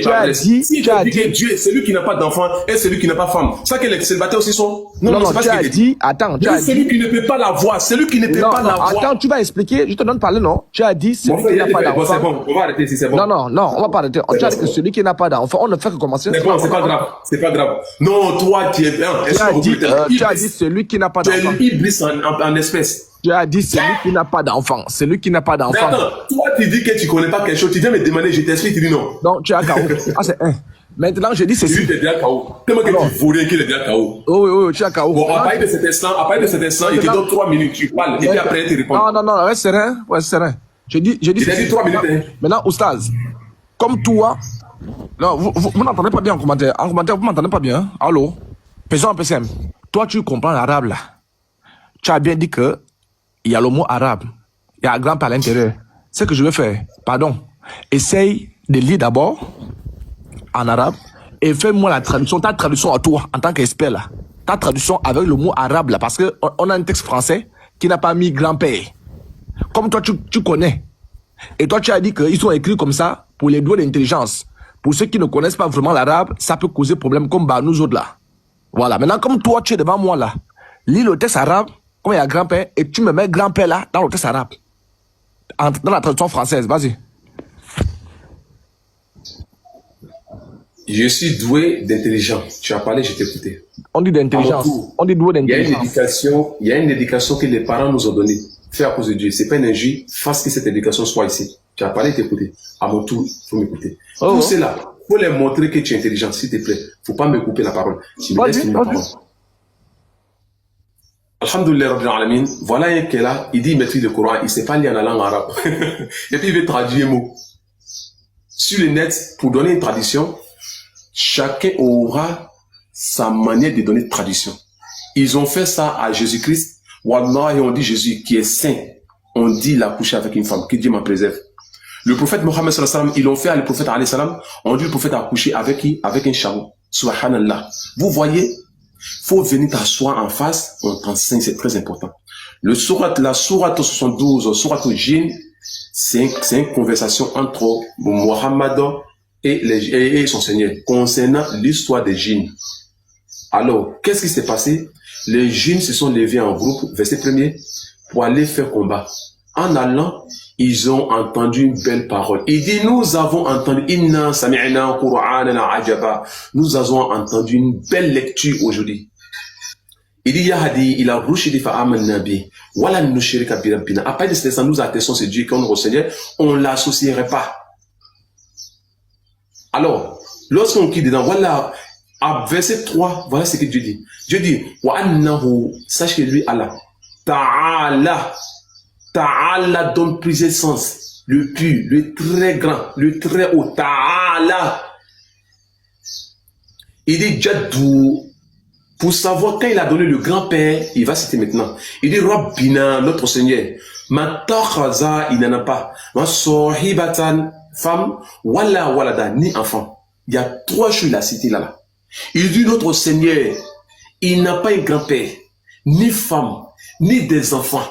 Speaker 2: Tu as dit. Si tu as dit que Dieu, c'est lui qui n'a pas d'enfant et celui qui n'a pas de femme. Ça que les célibataires aussi sont.
Speaker 1: Non, tu as dit. Attends, tu as dit.
Speaker 2: Celui qui ne peut pas l'avoir. Celui qui ne peut pas l'avoir.
Speaker 1: Attends, tu vas expliquer. Je te donne parler, non? Tu as dit celui qui n'a pas d'enfant.
Speaker 2: C'est bon, on va arrêter si c'est bon.
Speaker 1: Non, on va pas arrêter. Tu as dit que celui qui n'a pas d'enfant, on ne fait que commencer.
Speaker 2: C'est bon, c'est pas grave. C'est pas grave. Non, toi, tu es bien.
Speaker 1: Tu as dit celui qui n'a pas d'enfant.
Speaker 2: Tu es iblis en espèce.
Speaker 1: Tu as dit celui qui n'a pas d'enfant. Celui qui n'a pas d'enfant.
Speaker 2: Mais attends, toi, tu dis que tu ne connais pas quelque chose. Tu viens me demander, je t'explique, tu dis non.
Speaker 1: Donc, tu as KO. Ah, c'est un. Maintenant, je dis ceci.
Speaker 2: Lui, tu es déjà KO. Tellement que tu voulais qu'il est déjà KO.
Speaker 1: Oui, tu as KO.
Speaker 2: Bon, à partir de cet instant, il te donne 3 minutes. Tu parles. Et puis après, tu réponds.
Speaker 1: Non, reste serein. Ouais, serein. Je dis
Speaker 2: il a dit 3 minutes.
Speaker 1: Maintenant, Oustaz, comme toi, non, vous n'entendez pas bien en commentaire. En commentaire, vous m'entendez pas bien. Allô? Pesons un PCM. Toi, tu comprends l'arabe là. Tu as bien dit que il y a le mot arabe. Il y a un grand à l'intérieur. Ce que je vais faire, pardon, essaye de lire d'abord en arabe et fais-moi la traduction, ta traduction à toi en tant qu'expert là. Ta traduction avec le mot arabe là, parce qu'on a un texte français qui n'a pas mis grand-père. Comme toi, tu connais. Et toi, tu as dit qu'ils sont écrits comme ça pour les doigts d'intelligence. Pour ceux qui ne connaissent pas vraiment l'arabe, ça peut causer problème comme bah, nous autres là. Voilà. Maintenant, comme toi, tu es devant moi là, lis le texte arabe, comme il y a grand-père, et tu me mets grand-père là dans le texte arabe. Dans la traduction française, vas-y.
Speaker 2: Je suis doué d'intelligence. Tu as parlé, je t'ai écouté.
Speaker 1: On dit d'intelligence. On dit doué d'intelligence.
Speaker 2: Il y a une éducation que les parents nous ont donnée. Fais à cause de Dieu. C'est pas une injure. Fasse que cette éducation soit ici. Tu as parlé, t'écouter. À mon tour, il faut m'écouter. Tout cela, faut les montrer que tu es intelligent, s'il te plaît. Faut pas me couper la parole. Tu me laisses finir ma parole. Alhamdulillah Rabbil Alamin. Voilà un qui est là, il dit il maîtrise le Coran, il sait pas lire en langue arabe. Et puis il veut traduire un mot. Sur le net, pour donner une traduction, chacun aura sa manière de donner une traduction. Ils ont fait ça à Jésus-Christ. Wallah, et on dit Jésus qui est saint. On dit il a couché avec une femme, que Dieu m'en préserve. Le prophète Mohammed sallallahu alayhi wa sallam, ils l'ont fait à le prophète alayhi salam, on dit le prophète a couché avec qui? Avec un chameau. Subhanallah. Vous voyez, faut venir t'asseoir en face, on t'enseigne, c'est très important. La sourate 72, sourate au djinn, c'est une conversation entre Mohammed et son Seigneur, concernant l'histoire des djinns. Alors, qu'est-ce qui s'est passé? Les djinns se sont levés en groupe, verset 1er, pour aller faire combat. En allant, ils ont entendu une belle parole. Il dit, nous avons entendu, inna sami'na qur'anana ajaba. Nous avons entendu une belle lecture aujourd'hui. Il dit, yahadi, il a rushidi fa'amanna bi, wala nushrika bi rabbina. Après de cela, nous attestons ce Dieu qu'on au Seigneur, on l'associerait pas. Alors, lorsqu'on quitte dedans, voilà, À verset 3, voilà ce que Dieu dit. Dieu dit, wa annahu, sache que lui, Allah, ta'ala, ta'ala donne plusieurs sens. Le plus, le très grand, le très haut, ta'ala. Il dit, Jadou, pour savoir quand il a donné le grand-père, il va citer maintenant. Il dit, Rabbina, notre Seigneur, ma takhaza, il n'en a pas. Ma sohibatan, femme, wala walada, ni enfant. Il y a 3 choses, il a cité là. Il dit, notre Seigneur, il n'a pas un grand-père, ni femme, ni des enfants.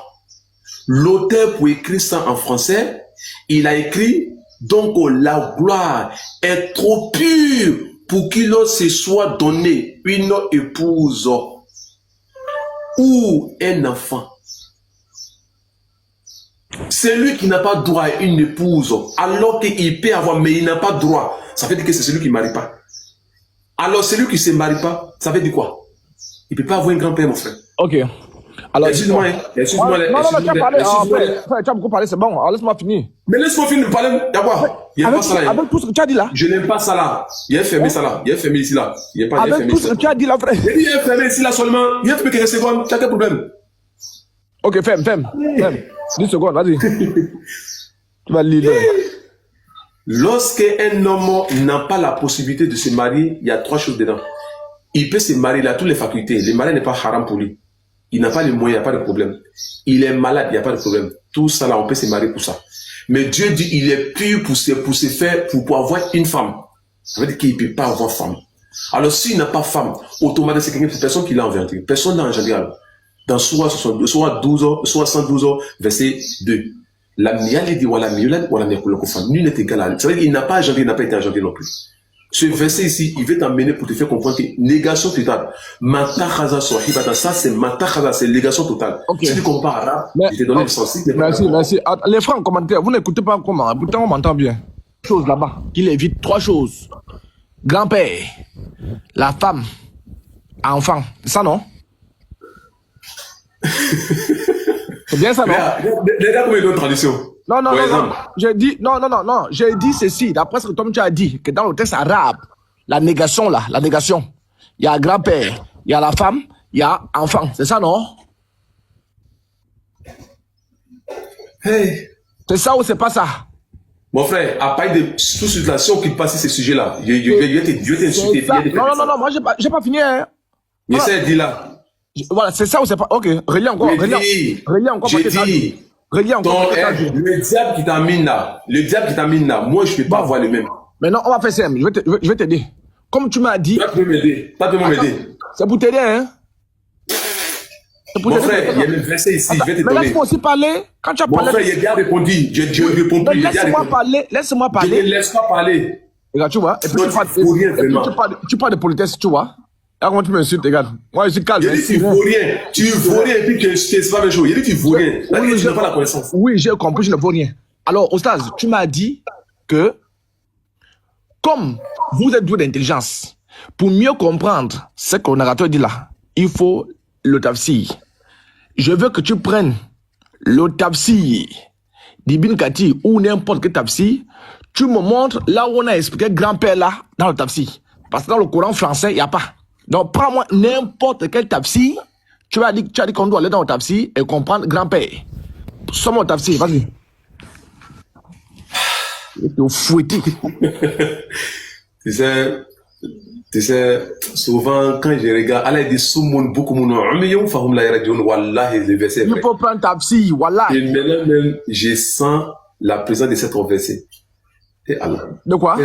Speaker 2: L'auteur, pour écrire ça en français, il a écrit, donc la gloire est trop pure pour qu'il se soit donné une épouse ou un enfant. Celui qui n'a pas droit à une épouse, alors qu'il peut avoir, mais il n'a pas droit, ça veut dire que c'est celui qui ne marie pas. Alors celui qui ne se marie pas, ça veut dire quoi? Il ne peut pas avoir un grand-père, mon frère.
Speaker 1: Ok. Alors,
Speaker 2: excuse-moi, excuse-moi.
Speaker 1: Non, tu as parlé, tu as beaucoup parlé, c'est bon, alors laisse-moi finir.
Speaker 2: Mais laisse-moi finir de parler, d'abord. Il n'y a pas ça là.
Speaker 1: Avec tout ce que tu as dit là.
Speaker 2: Je n'aime pas ça là. Il y a fermé ça là. Il y a fermé ici là. Il y a pas
Speaker 1: avec tout ce que tu as dit là, frère.
Speaker 2: Il y a fermé ici là seulement. Il y a fermé quelques secondes. Tu as quel problème?
Speaker 1: Ok, ferme. 10 secondes, vas-y. Tu vas lire.
Speaker 2: Lorsqu'un homme n'a pas la possibilité de se marier, il y a 3 choses dedans. Il peut se marier, il a toutes les facultés. Le mariage n'est pas haram pour lui. Il n'a pas les moyens, il n'y a pas de problème. Il est malade, il n'y a pas de problème. Tout ça là, on peut se marier pour ça. Mais Dieu dit, il est pur pour se faire, pour avoir une femme. Ça veut dire qu'il ne peut pas avoir femme. Alors, s'il n'a pas femme, automatiquement, c'est quelqu'un, personne qui l'a engendré. Personne n'a engendré alors. Dans Surah 62, Surah 112, verset 2. La miale dit, voilà, miulad, voilà, nul n'est égal à lui. Ça veut dire qu'il n'a pas engendré, il n'a pas été engendré non plus. Ce verset ici, il veut t'emmener pour te faire comprendre que négation totale. Matachaza sohibata, ça c'est matachaza, c'est négation totale. Okay. Si tu compares arabe, je t'ai donné le sens.
Speaker 1: Merci. Les frères en commentaire, vous n'écoutez pas comment, pourtant on m'entend bien. Chose là-bas, qu'il évite 3 choses. Grand-père, la femme, enfant. C'est ça, non? C'est bien ça, non?
Speaker 2: Regarde combien d'autres traditions.
Speaker 1: Non. J'ai dit, non. J'ai dit ceci, d'après ce que toi tu as dit, que dans le texte arabe, la négation, il y a grand-père, il y a la femme, il y a enfant. C'est ça, non?
Speaker 2: Hey.
Speaker 1: C'est ça ou c'est pas ça?
Speaker 2: Mon frère, à part de sous-situation qui passe ces sujets-là, je vais t'insulter.
Speaker 1: Non, moi j'ai pas fini, hein.
Speaker 2: Mais ça, dit là.
Speaker 1: Voilà, c'est ça ou c'est pas? Ok, relis encore.
Speaker 2: J'ai dit. Le diable qui t'amène là, moi je ne peux pas avoir le même.
Speaker 1: Maintenant, on va faire simple, je vais t'aider. Comme tu m'as dit.
Speaker 2: Tu peux m'aider,
Speaker 1: c'est pour t'aider, hein?
Speaker 2: Mon frère, il y a le verset ici, je vais te donner.
Speaker 1: Mais laisse-moi aussi parler. Quand tu as parlé.
Speaker 2: Mon frère, il a bien répondu. Je réponds plus.
Speaker 1: Laisse-moi parler.
Speaker 2: Je ne laisse pas parler.
Speaker 1: Regarde, tu vois. Et puis tu parles de politesse, tu vois. Là, comment tu m'insultes, regarde. Moi, je suis calme.
Speaker 2: Il dit, tu vaux rien. Tu vaux rien, et puis que c'est pas la même chose. Il dit, tu vaux rien. Là, tu n'as pas la connaissance.
Speaker 1: Oui, j'ai compris, je ne vaux rien. Alors, Ostaz, tu m'as dit que, comme vous êtes doué d'intelligence, pour mieux comprendre ce que le narrateur dit là, il faut le tafsir. Je veux que tu prennes le tafsir d'Ibn Kathir ou n'importe quel tafsir, tu me montres là où on a expliqué grand-père là, dans le tafsir. Parce que dans le Coran français, il n'y a pas. Donc, prends-moi n'importe quel tafsir. Tu as dit qu'on doit aller dans le tafsir et comprendre grand-père. Somme au tafsir, vas-y. Tu es fouetté.
Speaker 2: Tu sais, souvent, quand je regarde, Allah dit Soumoun, beaucoup de monde, Fahoum la Yaradion, Wallah, les versets.
Speaker 1: Il faut prendre tafsir, Wallah.
Speaker 2: Et maintenant même, je sens la présence de cet verset. Et Allah.
Speaker 1: De quoi?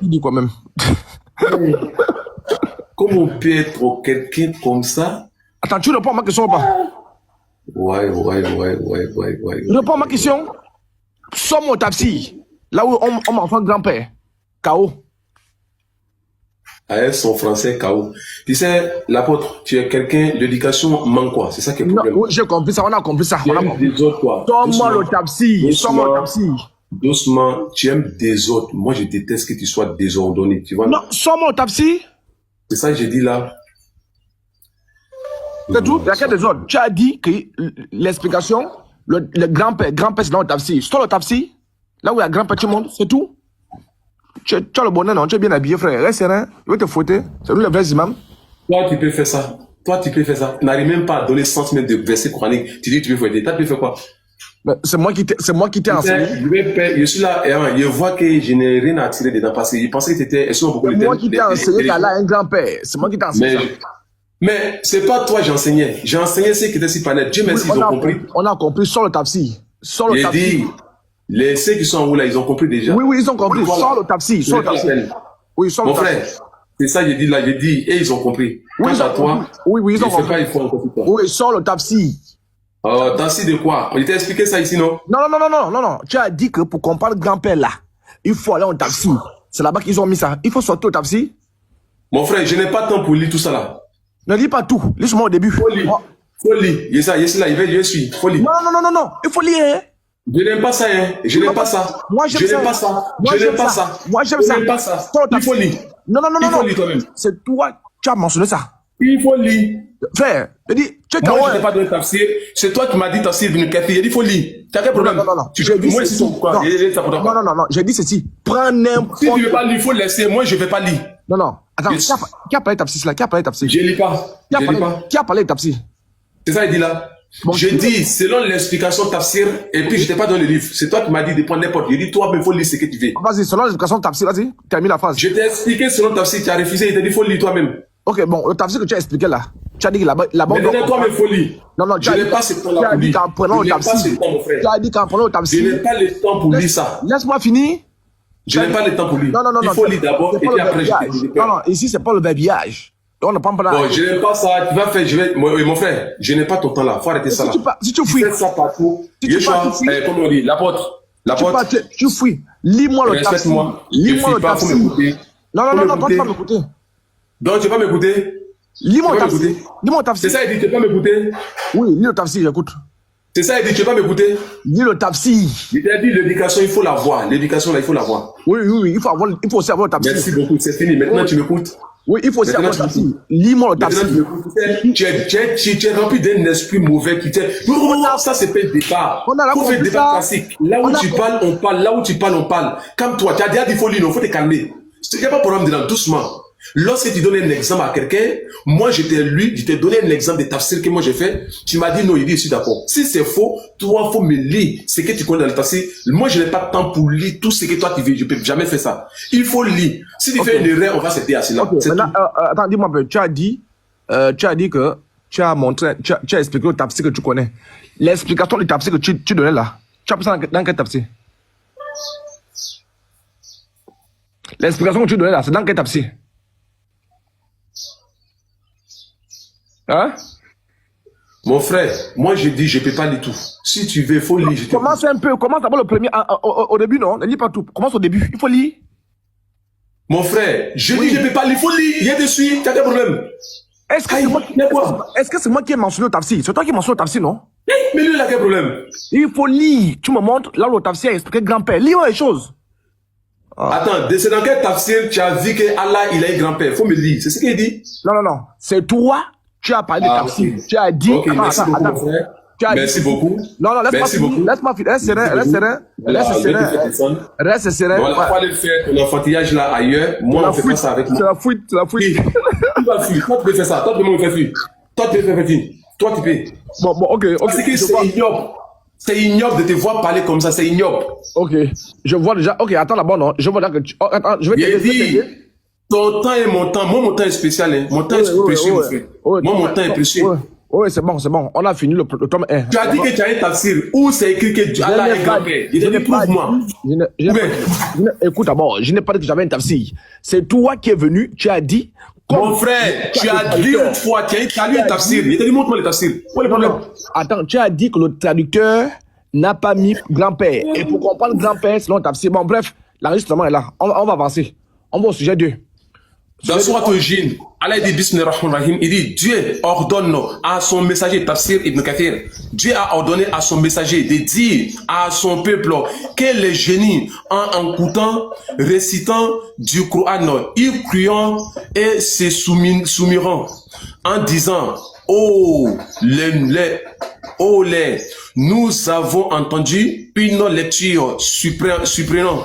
Speaker 1: Il dit quoi même?
Speaker 2: Comment on peut être quelqu'un comme ça?
Speaker 1: Attends, tu réponds à ma question ou pas?
Speaker 2: Ouais.
Speaker 1: Réponds à ma question. Somme au tafsir. Là où on m'entend grand-père. K.O.
Speaker 2: Son français, K.O. Tu sais, l'apôtre, tu es quelqu'un, l'éducation manque quoi? C'est ça qui est le problème.
Speaker 1: Non, j'ai compris ça, on a compris ça.
Speaker 2: Tu aimes des autres quoi?
Speaker 1: Somme le tafsir.
Speaker 2: Doucement, tu aimes des autres. Moi, je déteste que tu sois désordonné, tu vois?
Speaker 1: Non, somme au tafsir.
Speaker 2: C'est ça que j'ai dit là.
Speaker 1: C'est tout. Il y a que des autres. Tu as dit que l'explication, le grand-père c'est dans le tafsir. Sur le tafsir, là où il y a grand-père, tu montes, c'est tout. as le bonheur, non? Tu es bien habillé, frère. Reste serein. Il va te fouetter. C'est nous les vrais imams.
Speaker 2: Toi, tu peux faire ça. Toi, tu peux faire ça. Tu n'arrives même pas à donner 100 mètres de versets coraniques. Tu dis que tu veux fouetter. Toi, tu peux faire quoi?
Speaker 1: C'est moi qui t'ai enseigné.
Speaker 2: Je suis là, et je vois que je n'ai rien à tirer dedans parce qu'il pensait que c'était.
Speaker 1: C'est moi qui t'ai enseigné qu'Allah a un grand-père. C'est moi qui t'ai enseigné ça.
Speaker 2: Mais c'est pas toi j'enseignais. J'ai enseigné ceux qui étaient si panel. Dieu merci, ils ont compris.
Speaker 1: On a compris. Sors le tafsir. Sors le tafsir.
Speaker 2: J'ai dit, ceux qui sont en haut là, ils ont compris déjà.
Speaker 1: Oui, ils ont compris. Voilà. Sors le tafsir. Sors le tafsir. Oui, sors le tafsir. Mon frère,
Speaker 2: c'est ça que j'ai dit là. J'ai dit, et ils ont compris.
Speaker 1: Oui,
Speaker 2: quant à toi,
Speaker 1: oui, ils ont compris.
Speaker 2: Pas, il faut encore plus.
Speaker 1: Oui, sors le tafsir.
Speaker 2: Tafsir de quoi? On t'a expliqué ça ici, non?
Speaker 1: Non. Tu as dit que pour qu'on parle grand-père là, il faut aller au tafsir. C'est là-bas qu'ils ont mis ça. Il faut sortir au tafsir.
Speaker 2: Mon frère, je n'ai pas de temps pour lire tout ça là.
Speaker 1: Ne lis pas tout. Lis-moi au début.
Speaker 2: Faut lire. Faut lire. Il est là, je suis. Faut lire.
Speaker 1: Non. Il faut lire. Hein.
Speaker 2: Je n'aime pas ça, hein. Je n'aime pas ça.
Speaker 1: Moi, j'aime ça.
Speaker 2: Je n'aime pas ça.
Speaker 1: Moi, j'aime ça.
Speaker 2: Je n'aime pas ça. Il faut lire.
Speaker 1: Non.
Speaker 2: Il faut lire toi-même.
Speaker 1: C'est toi qui as mentionné ça.
Speaker 2: Il faut lire.
Speaker 1: Frère, je dis,
Speaker 2: moi, je n'ai pas donné tafsir. C'est toi qui m'as dit tafsir Ibn Kathir. Il faut lire. Tu as quel problème?
Speaker 1: Non.
Speaker 2: Moi, ici, c'est quoi?
Speaker 1: Non. J'ai dit ceci. Prends n'importe.
Speaker 2: Si tu ne veux pas lire, il faut laisser. Moi, je ne vais pas lire.
Speaker 1: Non. Attends, qui a parlé de tafsir là? Qui a parlé de tafsir?
Speaker 2: Je ne lis pas.
Speaker 1: Qui a parlé de tafsir?
Speaker 2: C'est ça, il dit là. Bon, je dis, selon l'explication tafsir, et puis je t'ai pas donné le livre. C'est toi qui m'as dit de prendre n'importe. Je dis, toi, mais il faut lire ce que tu veux.
Speaker 1: Vas-y, selon l'explication tafsir, vas-y, termine la phrase.
Speaker 2: Je t'ai expliqué selon tafsir, tu as refusé, il t'a dit, il faut lire toi-même.
Speaker 1: Ok, bon, le tafsir que tu as expliqué là, tu as dit que la bonne.
Speaker 2: Mais toi, mais il faut lire.
Speaker 1: Non,
Speaker 2: je n'ai pas ce temps là pour lire.
Speaker 1: Tu as dit qu'en prenant le tafsir.
Speaker 2: Je n'ai pas le temps pour lire ça.
Speaker 1: Laisse-moi finir.
Speaker 2: Je n'ai pas le temps pour lire.
Speaker 1: Non.
Speaker 2: Il faut lire d'abord, et puis après, je te dis.
Speaker 1: Non, ici, c'est pas le verbiage. On ne parle pas là.
Speaker 2: Bon, je n'aime pas ça. Tu vas faire, mon frère, je n'ai pas ton temps là. Faut arrêter ça là.
Speaker 1: Si tu fouilles.
Speaker 2: Tu fais ça partout. Yeshua, comme on dit, l'apôtre.
Speaker 1: Tu fouilles. Lis-moi le tafsir. Lis-moi le tafsir. Non, toi, tu vas m'écouter.
Speaker 2: Donc, tu vas m'écouter?
Speaker 1: Lis-moi le tafsir. Lis-moi le tafsir.
Speaker 2: C'est ça, il dit, tu vas m'écouter?
Speaker 1: Oui, lis le tafsir, j'écoute.
Speaker 2: C'est ça, il dit, tu vas m'écouter?
Speaker 1: Lis le tafsir.
Speaker 2: Il t'a dit, l'éducation, il faut la voir. L'éducation, là, il faut la voir.
Speaker 1: Oui, il faut aussi avoir le tafsir.
Speaker 2: Merci beaucoup, c'est fini. Maintenant, tu m'écoutes.
Speaker 1: Oui, il faut aussi avoir le tafsir. Lis-moi le tafsir.
Speaker 2: Tu es rempli d'un esprit mauvais qui t'est. Ça, c'est pas le débat. Il faut faire le débat classique. Là où tu parles, on parle. Là où tu parles, on parle. Comme toi, tu as déjà dit, il faut lire, il faut te calmer. Il n'y a pas de problème dedans, doucement. Lorsque tu donnes un exemple à quelqu'un, moi je t'ai donné un exemple de tafsir que moi j'ai fait, tu m'as dit non, il dit je suis d'accord. Si c'est faux, toi faut me lire ce que tu connais dans le tafsir. Moi je n'ai pas de temps pour lire tout ce que toi tu veux, je peux jamais faire ça. Il faut lire. Si tu fais une erreur, on va s'aider à cela.
Speaker 1: Maintenant, attends, dis-moi un peu, tu as dit que tu as montré, tu as expliqué le tafsir que tu connais. L'explication du tafsir que tu donnais là, tu as pris ça dans quel tafsir? L'explication que tu donnais là, c'est dans quel tafsir? Hein?
Speaker 2: Mon frère, moi je dis, je peux pas lire tout. Si tu veux, il faut lire.
Speaker 1: Commence un peu, commence d'abord le premier, au début, non? Ne lis pas tout. Commence au début, il faut lire.
Speaker 2: Mon frère, je dis, je peux pas lire, il faut lire. Il y a des suites, t'as des problèmes.
Speaker 1: Est-ce que c'est moi qui ai mentionné le tafsir? C'est toi qui mentionne le tafsir, non?
Speaker 2: Mais lui, il a quel problème?
Speaker 1: Il faut lire. Tu me montres là où le tafsir a expliqué grand-père. Lis-moi les choses.
Speaker 2: Attends, c'est dans quel tafsir tu as vu que Allah, il a un grand-père? Faut me lire. C'est ce qu'il dit?
Speaker 1: Non. C'est toi. Tu as parlé de tafsir. Okay. Tu as dit.
Speaker 2: Okay, merci beaucoup, mon frère. Merci beaucoup.
Speaker 1: Non, laisse-moi finir. Reste serein.
Speaker 2: On va pas le faire ton enfantillage là ailleurs. Moi, on fait pas ça avec moi.
Speaker 1: C'est la fuite.
Speaker 2: Tu vas fuir. Toi, tu peux faire ça. Toi, tu peux me faire fuir. Toi, tu peux faire fuir. Toi, tu peux.
Speaker 1: Bon, ok.
Speaker 2: Parce que c'est ignoble. C'est ignoble de te voir parler comme ça. C'est ignoble.
Speaker 1: Ok. Je vois déjà. Ok, attends d'abord, non. Je vois là que tu. Oh, attends, je vais
Speaker 2: t'aider. Ton temps et mon temps. Moi, mon temps est spécial. Hein. Mon temps est précieux, mon frère. Moi, mon temps est précieux.
Speaker 1: Oui, c'est bon. On a fini le tome 1.
Speaker 2: Tu as dit que tu as un tafsir où c'est écrit que Allah est grand-père. Il a dit, prouve-moi.
Speaker 1: Écoute d'abord, je n'ai pas dit que j'avais un tafsir. C'est toi qui es venu, tu as dit.
Speaker 2: Mon frère, tu as dit une fois, tu as lu un tafsir. Il t'a dit, montre-moi le tafsir. Où est le problème?
Speaker 1: Attends, tu as dit que le traducteur n'a pas mis grand-père. Et pour comprendre grand-père, selon le tafsir. Bon, bref, l'enregistrement est là. On va avancer. On va au sujet 2.
Speaker 2: Dans Surat al-Jinn, Allah dit Bismillahirrahmanirrahim, il dit Dieu ordonne à son messager Tafsir Ibn Kathir, Dieu a ordonné à son messager de dire à son peuple que les génies en écoutant, récitant du Coran, ils crient et se soumiront en disant nous avons entendu une lecture surprenante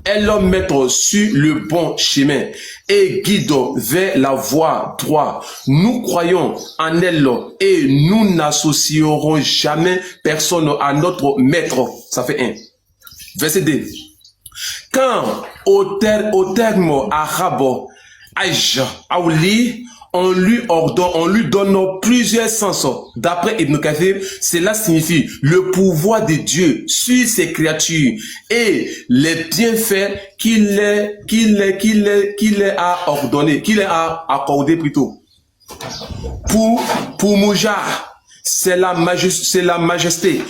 Speaker 2: est l'homme mettre sur le bon chemin et guide vers la voie droite. Nous croyons en elle et nous n'associerons jamais personne à notre maître. Ça fait 1. Verset 2. Quand au terme arabe, Aj, Aouli, on lui donne plusieurs sens. D'après Ibn Kathir, cela signifie le pouvoir de Dieu sur ses créatures et les bienfaits qu'il a ordonné, qu'il a accordé plutôt. Pour Mouja, c'est la majesté,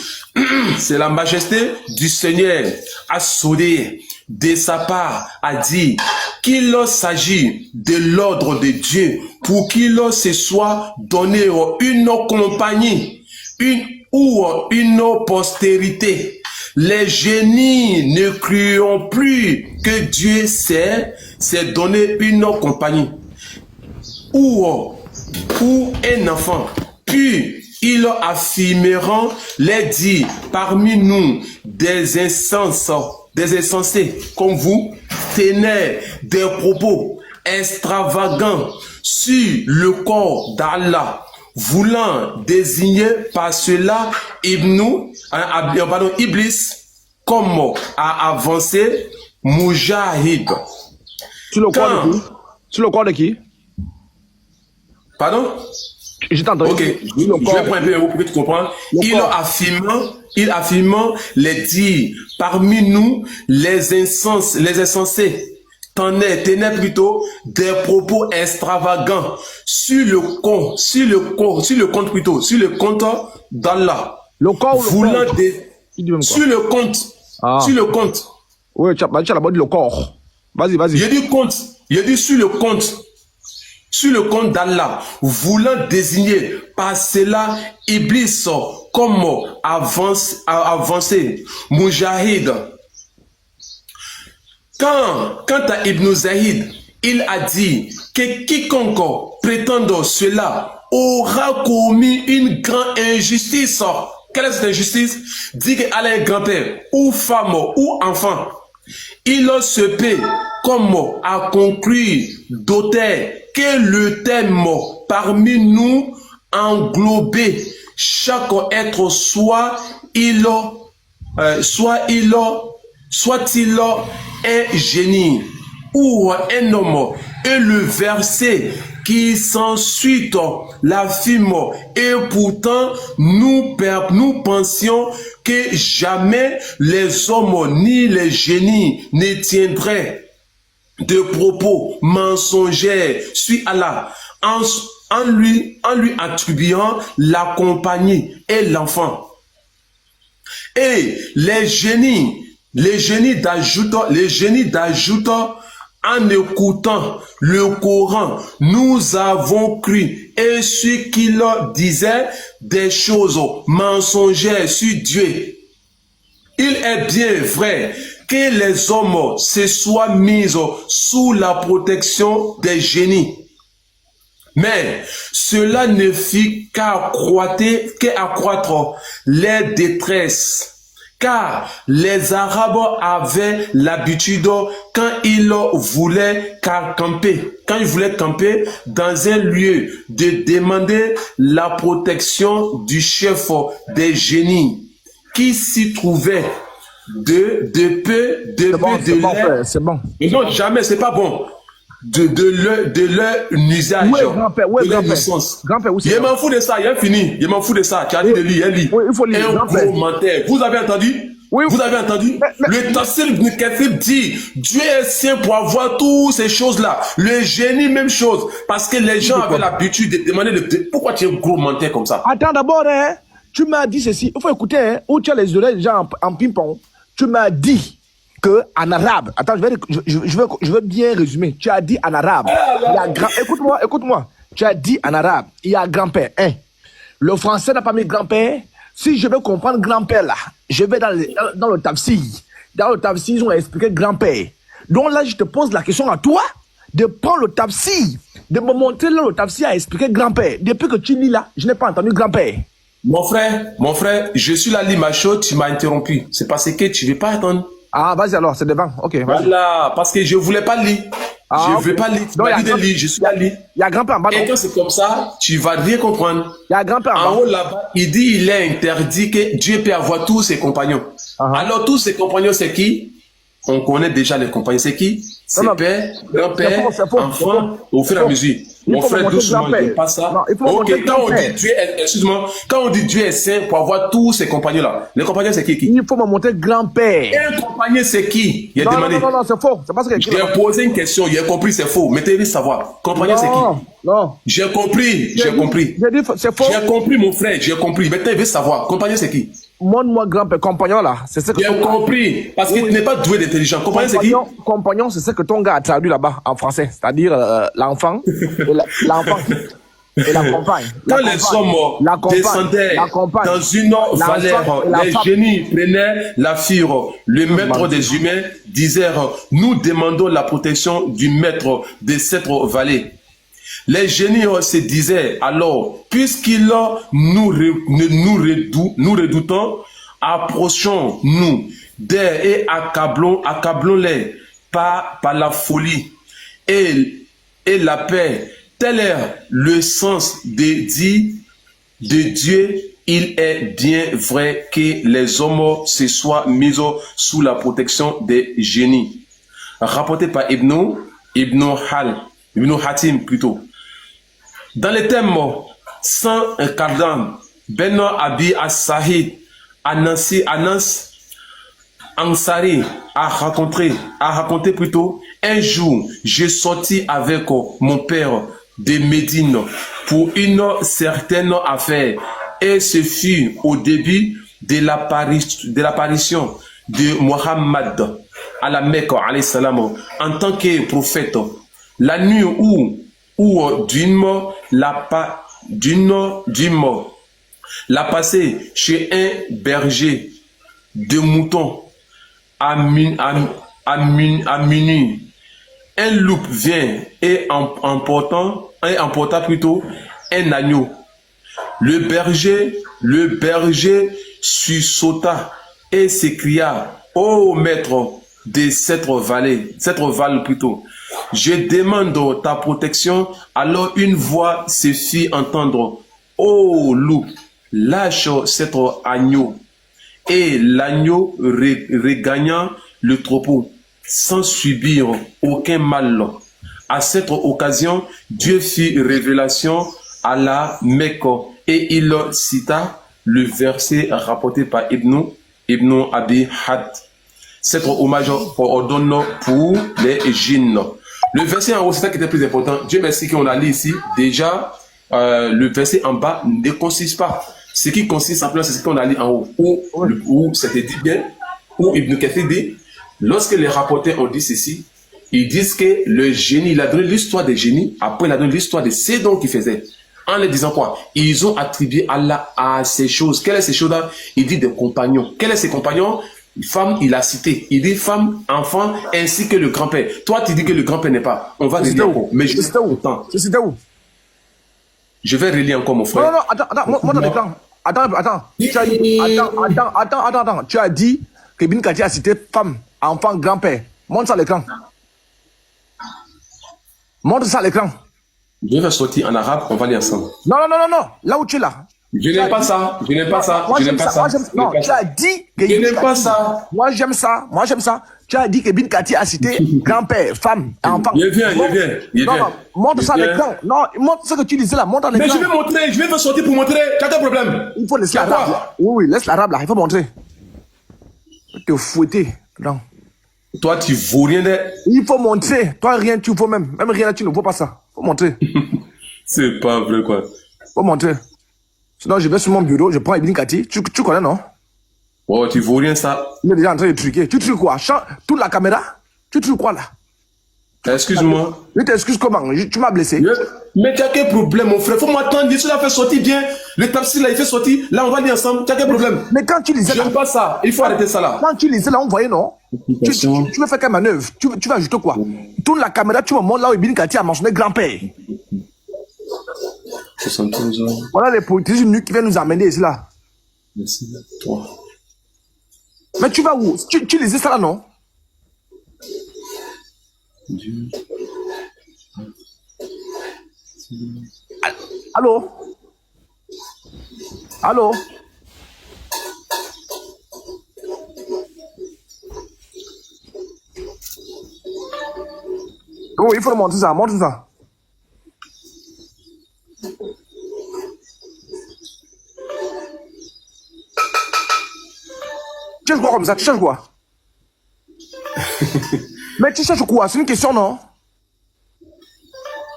Speaker 2: c'est la majesté du Seigneur à Sodé. De sa part, a dit qu'il s'agit de l'ordre de Dieu pour qu'il se soit donné une compagnie, une postérité. Les génies ne crieront plus que Dieu s'est donné une compagnie ou un enfant. Puis ils affirmeront les dits parmi nous des insensés comme vous tenez des propos extravagants sur le corps d'Allah, voulant désigner par cela Iblis comme a avancé Moujahid.
Speaker 1: Sur le corps de qui? Sur le corps de qui?
Speaker 2: Pardon?
Speaker 1: Je t'entends.
Speaker 2: Ok, je vais prendre un peu pour que tu comprennes. Il affirme les dires parmi nous les insensés. Tenez plutôt des propos extravagants sur le compte d'Allah.
Speaker 1: Le corps ou le compte?
Speaker 2: Sur le compte.
Speaker 1: Ah.
Speaker 2: Sur le compte.
Speaker 1: Oui, tu as d'abord dit le corps. Vas-y.
Speaker 2: J'ai dit compte. J'ai dit sur le compte. Sur le compte d'Allah, voulant désigner par cela Iblis comme avancé, Moujahid. Quant à Ibn Zahid, il a dit que quiconque prétend cela aura commis une grande injustice. Quelle est cette injustice? Dit qu'Allah est grand-père, ou femme, ou enfant. Il se peut comme à conclure d'auteur que le thème parmi nous englobé chaque être soit-il un génie ou un homme, et le verset qui s'ensuit l'affirme, et pourtant nous pensions que jamais les hommes ni les génies ne tiendraient de propos mensongers sur Allah en lui attribuant la compagnie et l'enfant. Et les génies d'ajoutent en écoutant le Coran, nous avons cru et ce qu'il disait des choses mensongères sur Dieu. Il est bien vrai que les hommes se soient mis sous la protection des génies. Mais cela ne fit qu'accroître les détresses. Car les Arabes avaient l'habitude, quand ils voulaient camper dans un lieu, de demander la protection du chef des génies, qui s'y trouvait
Speaker 1: C'est bon.
Speaker 2: Non, jamais, c'est pas bon. De leur usage.
Speaker 1: Ouais, grand-père, Grand-père, où c'est?
Speaker 2: Je m'en fous de ça, il est fini. Je m'en fous de ça. Tu as dit de lire, lit.
Speaker 1: Oui, il faut lire.
Speaker 2: Un gros menteur. Vous avez entendu?
Speaker 1: Oui.
Speaker 2: Vous avez entendu? Le Tafsir Ibn Kathir dit, Dieu est saint pour avoir toutes ces choses-là. Le génie, même chose. Parce que les gens avaient l'habitude de demander pourquoi tu es un gros menteur comme ça?
Speaker 1: Attends d'abord, hein. Tu m'as dit ceci. Il faut écouter, hein. Où tu as les oreilles déjà en ping-pong. Tu m'as dit que en arabe, attends, je veux bien résumer. Tu as dit en arabe, écoute-moi. Tu as dit en arabe, il y a grand-père. Hein. Le français n'a pas mis grand-père. Si je veux comprendre grand-père là, je vais dans le tafsir. Dans le tafsir, ils ont expliqué grand-père. Donc là, je te pose la question à toi de prendre le tafsir, de me montrer là le tafsir a expliqué grand-père. Depuis que tu lis là, je n'ai pas entendu grand-père.
Speaker 2: Mon frère, je suis là, lis ma chose, tu m'as interrompu. C'est parce que tu ne veux pas attendre.
Speaker 1: Ah, vas-y alors, c'est devant. Ok, vas-y.
Speaker 2: Voilà, parce que je ne voulais pas lire.
Speaker 1: Ah,
Speaker 2: Je ne
Speaker 1: ok.
Speaker 2: veux pas lire. Tu
Speaker 1: Non,
Speaker 2: m'as dit de lire, je suis à lire.
Speaker 1: Il y a grand-père en bas.
Speaker 2: Et quand c'est comme ça, tu vas rien comprendre.
Speaker 1: Il y a grand-père en
Speaker 2: En
Speaker 1: bas.
Speaker 2: haut là-bas, il dit il est interdit que Dieu peut avoir tous ses compagnons. Alors tous ses compagnons, c'est qui? On connaît déjà les compagnons. C'est qui? C'est
Speaker 1: non.
Speaker 2: père, grand-père,
Speaker 1: C'est faux.
Speaker 2: enfant, au fur et à mesure.
Speaker 1: Il
Speaker 2: Mon
Speaker 1: faut
Speaker 2: frère,
Speaker 1: montrer
Speaker 2: doucement,
Speaker 1: grand-père.
Speaker 2: il pas ça.
Speaker 1: Non, il faut
Speaker 2: Ok,
Speaker 1: montrer
Speaker 2: quand on
Speaker 1: grand-père.
Speaker 2: dit Dieu est, excuse-moi, quand on dit Dieu est saint pour avoir tous ses compagnons là, les compagnons c'est qui?
Speaker 1: Il faut me montrer grand-père.
Speaker 2: Un compagnon c'est qui? Il a
Speaker 1: Non,
Speaker 2: demandé.
Speaker 1: non, c'est faux. C'est pas ce que
Speaker 2: J'ai posé une question, il a compris, c'est faux. Mettez-le savoir. Compagnon c'est qui?
Speaker 1: Non.
Speaker 2: J'ai compris, j'ai compris.
Speaker 1: J'ai dit, c'est faux.
Speaker 2: J'ai compris mon frère, j'ai compris. Maintenant il veut savoir. Compagnon c'est qui?
Speaker 1: Montre-moi grand-père. Compagnon là, c'est ce que
Speaker 2: J'ai compris, parce que tu n'es pas doué d'intelligence. Compagnon c'est qui?
Speaker 1: Compagnon, c'est ce que ton gars a traduit là-bas en français. C'est-à-dire l'enfant l'enfant et la compagne.
Speaker 2: Quand les hommes descendaient dans une vallée, les génies prenaient la fille. Le maître des humains disait, nous demandons la protection du maître de cette vallée. Les génies se disaient alors, puisqu'ils nous redoutons, approchons-nous d'eux et accablons-les par la folie et la paix. Tel est le sens de Dieu. Il est bien vrai que les hommes se soient mis sous la protection des génies. Rapporté par Ibn Hatim plutôt. Dans les thèmes sans Kardan, Ben Abi As-Sahid, Anas Ansari a raconté plutôt, un jour, j'ai sorti avec mon père de Médine pour une certaine affaire et ce fut au début de l'apparition de Muhammad à la Mecque alayhi salam, en tant que prophète. La nuit où l'a passé chez un berger de moutons à minuit. Un loup vient et emporta plutôt un agneau. Le berger sursauta et s'écria, ô maître de cette vallée plutôt, je demande ta protection. Alors une voix se fit entendre, ô loup, lâche cet agneau. Et l'agneau regagna le troupeau sans subir aucun mal. À cette occasion, Dieu fit révélation à la Mecque et il cita le verset rapporté par Ibn Abi Had. Cet hommage ordonne pour les djinns. Le verset en haut, c'est ça qui était plus important. Dieu merci qu'on a lu ici. Déjà, le verset en bas ne consiste pas. Ce qui consiste simplement, c'est ce qu'on a lu en haut. Où c'était dit bien, où Ibn Kathir dit, lorsque les rapporteurs ont dit ceci, ils disent que le génie, il a donné l'histoire des génies, après il a donné l'histoire de ces dons qu'ils faisaient. En leur disant quoi? Ils ont attribué Allah à ces choses. Quelles sont ces choses-là? Il dit des compagnons. Quels sont ces compagnons? Femme, il a cité. Il dit femme, enfant, ainsi que le grand-père. Toi, tu dis que le grand-père n'est pas. On va relire encore. Mais je
Speaker 1: C'était où? C'était où?
Speaker 2: Je vais relire encore, mon frère.
Speaker 1: Non, attends, montre l'écran. Attends. Tu as dit que Ibn Kathir a cité femme, enfant, grand-père. Montre ça à l'écran. Montre ça à l'écran.
Speaker 2: Je vais sortir en arabe, on va lire ensemble.
Speaker 1: Non. Là où tu es là.
Speaker 2: Je n'aime pas ça.
Speaker 1: Non, tu as dit que
Speaker 2: je n'aime pas ça.
Speaker 1: Moi, j'aime ça. Tu as dit que Ibn Kathir a cité grand-père, femme, enfant.
Speaker 2: Il vient.
Speaker 1: Non, montre ça à l'écran. Non, montre ce que tu disais là. Montre à l'écran.
Speaker 2: Mais je vais montrer. Je vais faire sortir pour montrer. Tu as quel problème?
Speaker 1: Il faut laisser l'arabe. Oui, laisse l'arabe là. Il faut montrer. Te fouetter. Non.
Speaker 2: Toi, tu vaux rien.
Speaker 1: Il faut montrer. Toi, rien, tu vaux même. Même rien, tu ne vaux pas ça. Il faut montrer.
Speaker 2: C'est pas vrai, quoi.
Speaker 1: Il faut montrer. Sinon, je vais sur mon bureau, je prends Ibn Kathir. Tu connais, non?
Speaker 2: Oh, tu vaux rien, ça.
Speaker 1: Il est déjà en train de truquer. Tu truques quoi? Toute la caméra? Tu truques quoi, là?
Speaker 2: Excuse-moi.
Speaker 1: Je t'excuse comment? Tu m'as blessé.
Speaker 2: Mais tu as quel problème, mon frère? Faut m'attendre. Tu l'as fait sortir bien. Le tafsir, là, il fait sortir. Là, on va lire ensemble. Tu as quel problème?
Speaker 1: Mais quand tu lisais là...
Speaker 2: J'aime pas ça. Il faut arrêter ça, là.
Speaker 1: Quand tu lisais là, on voyait, non? Tu veux faire quelle manœuvre? Tu vas ajouter quoi? Toute la caméra, tu me montres là où Ibn Kathir a mentionné grand-père.
Speaker 2: 72 ans.
Speaker 1: Voilà les politiciens nus qui viennent nous amener ici là.
Speaker 2: Merci. Toi.
Speaker 1: Mais tu vas où? Tu lisais ça là, non?
Speaker 2: Dieu.
Speaker 1: Allô? Allô? Oh, il faut monter ça, monte ça. Tu cherches quoi comme ça? Tu cherches quoi? Mais tu cherches quoi? C'est une question, non?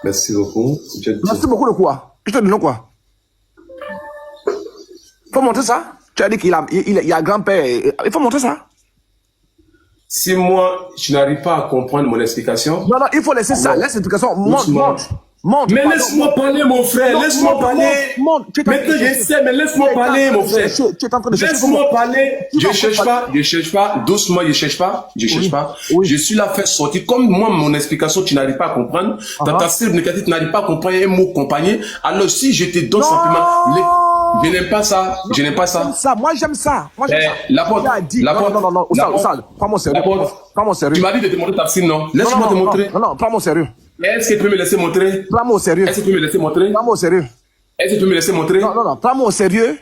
Speaker 2: Merci beaucoup.
Speaker 1: Merci beaucoup de quoi? Je te donne quoi? Il faut montrer ça? Tu as dit qu'il y a grand-père. Il faut montrer ça?
Speaker 2: Si moi, je n'arrive pas à comprendre mon explication...
Speaker 1: Non, non, il faut laisser ça. Laisse l'explication. Monte, monte. Monte.
Speaker 2: Mais laisse-moi parler, mon frère. Laisse-moi parler. Maintenant, je sais, mais laisse-moi parler, mon frère.
Speaker 1: Tu es en train de chercher.
Speaker 2: Laisse-moi parler. Je cherche pas. Doucement, je cherche pas. Je suis là à faire sortir. Comme moi, mon explication, tu n'arrives pas à comprendre. Dans ta cible négative, tu n'arrives pas à comprendre un mot compagnie. Alors, si je te donne simplement... Je n'aime pas ça. Je n'aime pas ça.
Speaker 1: Moi, j'aime ça. Moi, j'aime ça.
Speaker 2: La porte.
Speaker 1: Non. Oussal, prends-moi sérieux. Prends-mon sérieux.
Speaker 2: Tu m'as dit de te montrer ta cible, non? Laisse-moi te montrer.
Speaker 1: Non, prends-moi sérieux.
Speaker 2: Est-ce que tu peux me laisser montrer?
Speaker 1: Prends-moi au sérieux.
Speaker 2: Est-ce que tu peux me laisser montrer?
Speaker 1: Prends-moi au sérieux.
Speaker 2: Est-ce que tu peux me laisser montrer?
Speaker 1: Non, prends-moi au sérieux.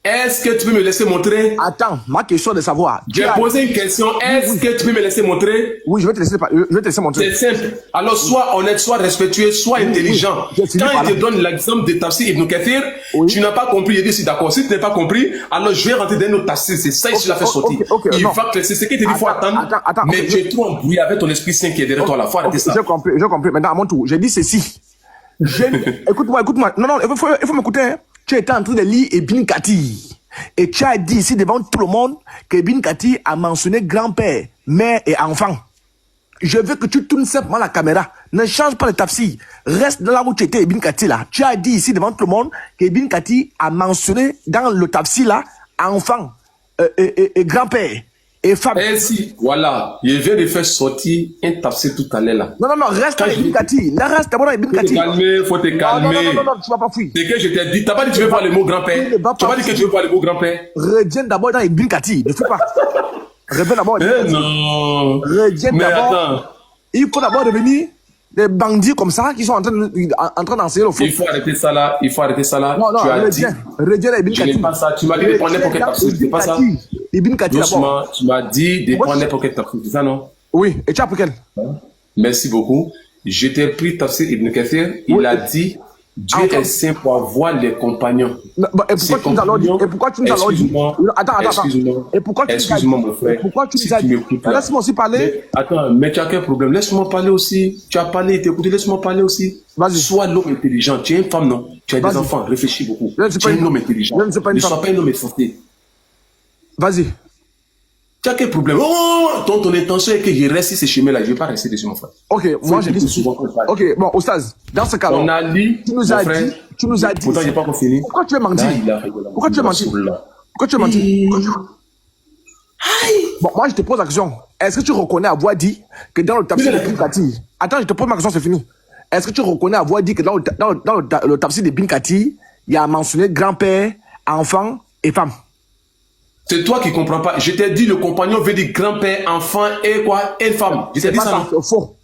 Speaker 2: Est-ce que tu peux me laisser montrer?
Speaker 1: Attends, ma question est de savoir.
Speaker 2: J'ai posé une question. Est-ce que tu peux me laisser montrer?
Speaker 1: Oui, je vais te laisser montrer.
Speaker 2: C'est simple. Alors, sois honnête, sois respectueux, sois intelligent. Quand il te donne l'exemple de Tafsir Ibn Kathir, tu n'as pas compris. Il dit, si d'accord. Si tu n'as pas compris, alors je vais rentrer dans notre Tafsir. C'est ça que je l'ai fait sortir. Il va te laisser. C'est ce qu'il te dit, il faut attendre. Mais tu es trop embrouillé avec ton esprit saint qui est derrière toi. Il faut arrêter ça.
Speaker 1: J'ai compris. Maintenant, à mon tour, j'ai dit ceci. Écoute-moi. Non, il faut m'écouter. Hein. Tu étais en train de lire Ibn Kathir. Et tu as dit ici devant tout le monde que Ibn Kathir a mentionné grand-père, mère et enfant. Je veux que tu tournes simplement la caméra. Ne change pas le tafsir. Reste là où tu étais, Ibn Kathir là. Tu as dit ici devant tout le monde que Ibn Kathir a mentionné dans le tafsir là, enfant et grand-père et femme.
Speaker 2: Et si, voilà, je viens de faire sortir un tafsir tout à l'heure là.
Speaker 1: Non, reste dans Ibn Kathir. Là, reste d'abord dans Ibn Kathir.
Speaker 2: Faut te calmer.
Speaker 1: Non, tu vas pas fuir.
Speaker 2: C'est que je t'ai dit, t'as pas dit que tu veux voir le mot grand-père. Tu n'as pas dit que tu veux voir le mot grand-père.
Speaker 1: Reviens d'abord dans Ibn Kathir. Ne fuis pas. Reviens d'abord.
Speaker 2: Non.
Speaker 1: Reviens d'abord. Attends. Il faut d'abord revenir des bandits comme ça qui sont en train d'enseigner le foot.
Speaker 2: Il faut arrêter ça là.
Speaker 1: Non,
Speaker 2: tu as dit.
Speaker 1: Reviens à Ibn
Speaker 2: Je n'ai pas ça. Tu m'as dit de prendre n'importe quel tafsir. C'est pas ça.
Speaker 1: Ibn Kathir
Speaker 2: d'abord. Tu m'as dit de prendre n'importe quel tafsir. C'est ça, non?
Speaker 1: Oui. Et tu as pris quel?
Speaker 2: Merci beaucoup. Je t'ai pris tafsir Ibn Kathir. Il a dit Dieu est saint pour avoir les compagnons.
Speaker 1: Et pourquoi tu nous as dit? Attends.
Speaker 2: Excuse-moi.
Speaker 1: Et pourquoi tu
Speaker 2: Excuse-moi, mon frère.
Speaker 1: Pourquoi tu nous as dit? Laisse-moi aussi parler.
Speaker 2: Attends, mais tu as quel problème? Laisse-moi parler aussi. Tu as parlé, t'es écouté, laisse-moi parler aussi.
Speaker 1: Vas-y.
Speaker 2: Sois l'homme intelligent. Tu es une femme, non? Tu as des enfants, réfléchis beaucoup. Tu es un homme intelligent.
Speaker 1: Je ne sais pas une femme.
Speaker 2: Ne sois pas un homme essentiel.
Speaker 1: Vas-y.
Speaker 2: Tu as quel problème? Ton intention est que je reste sur ce chemin-là. Je ne vais pas rester dessus, mon frère.
Speaker 1: Ok, moi j'ai dit. Ok, bon, Oustaz, dans ce cas-là.
Speaker 2: On a lu.
Speaker 1: Tu nous as dit.
Speaker 2: Pourtant, je n'ai pas encore fini.
Speaker 1: Pourquoi tu veux mentir? Pourquoi tu veux mentir? Bon, moi je te pose la question. Est-ce que tu reconnais avoir dit que dans le tafsir d'Ibn Kathir. Attends, je te pose ma question, c'est fini. Est-ce que tu reconnais avoir dit que dans le tafsir d'Ibn Kathir, il y a mentionné grand-père, enfant et femme?
Speaker 2: C'est toi qui ne comprends pas. Je t'ai dit le compagnon veut dire grand-père, enfant et quoi? Et femme. Je t'ai dit ça, non?
Speaker 1: C'est faux.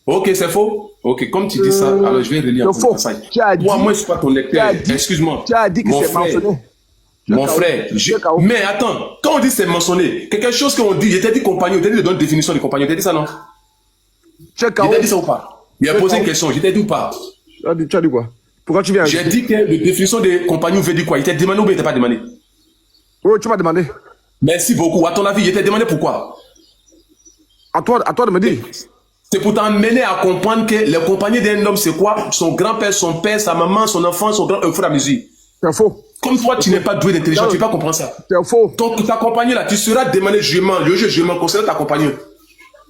Speaker 2: Ok, c'est faux? Ok, comme tu dis ça, alors je vais relire
Speaker 1: c'est faux. Moi,
Speaker 2: je ne suis pas ton lecteur. Excuse-moi.
Speaker 1: Tu as dit que c'est mentionné.
Speaker 2: Mon frère, mais attends, quand on dit c'est mentionné, quelque chose qu'on dit, je t'ai dit compagnon, je t'ai dit de donner une définition de compagnon, je t'ai dit ça, non? Je t'ai dit ça ou pas? Il a posé une question, je t'ai dit ou pas?
Speaker 1: Tu as dit quoi? Pourquoi tu viens?
Speaker 2: J'ai dit que la définition de compagnon veut dire quoi? Il t'a demandé ou bien il t'a pas demandé?
Speaker 1: Oui, tu m'as demandé.
Speaker 2: Merci beaucoup. À ton avis, je t'ai demandé pourquoi?
Speaker 1: À toi de me dire.
Speaker 2: C'est pour t'emmener à comprendre que le compagnon d'un homme, c'est quoi? Son grand-père, son père, sa maman, son enfant, son grand... au fur et à mesure.
Speaker 1: C'est faux.
Speaker 2: Comme toi, tu n'es pas doué d'intelligence, tu ne peux pas comprendre ça.
Speaker 1: C'est faux.
Speaker 2: Donc, ta compagnie là, tu seras demandé jument, le jeu jument concernant ta compagnie.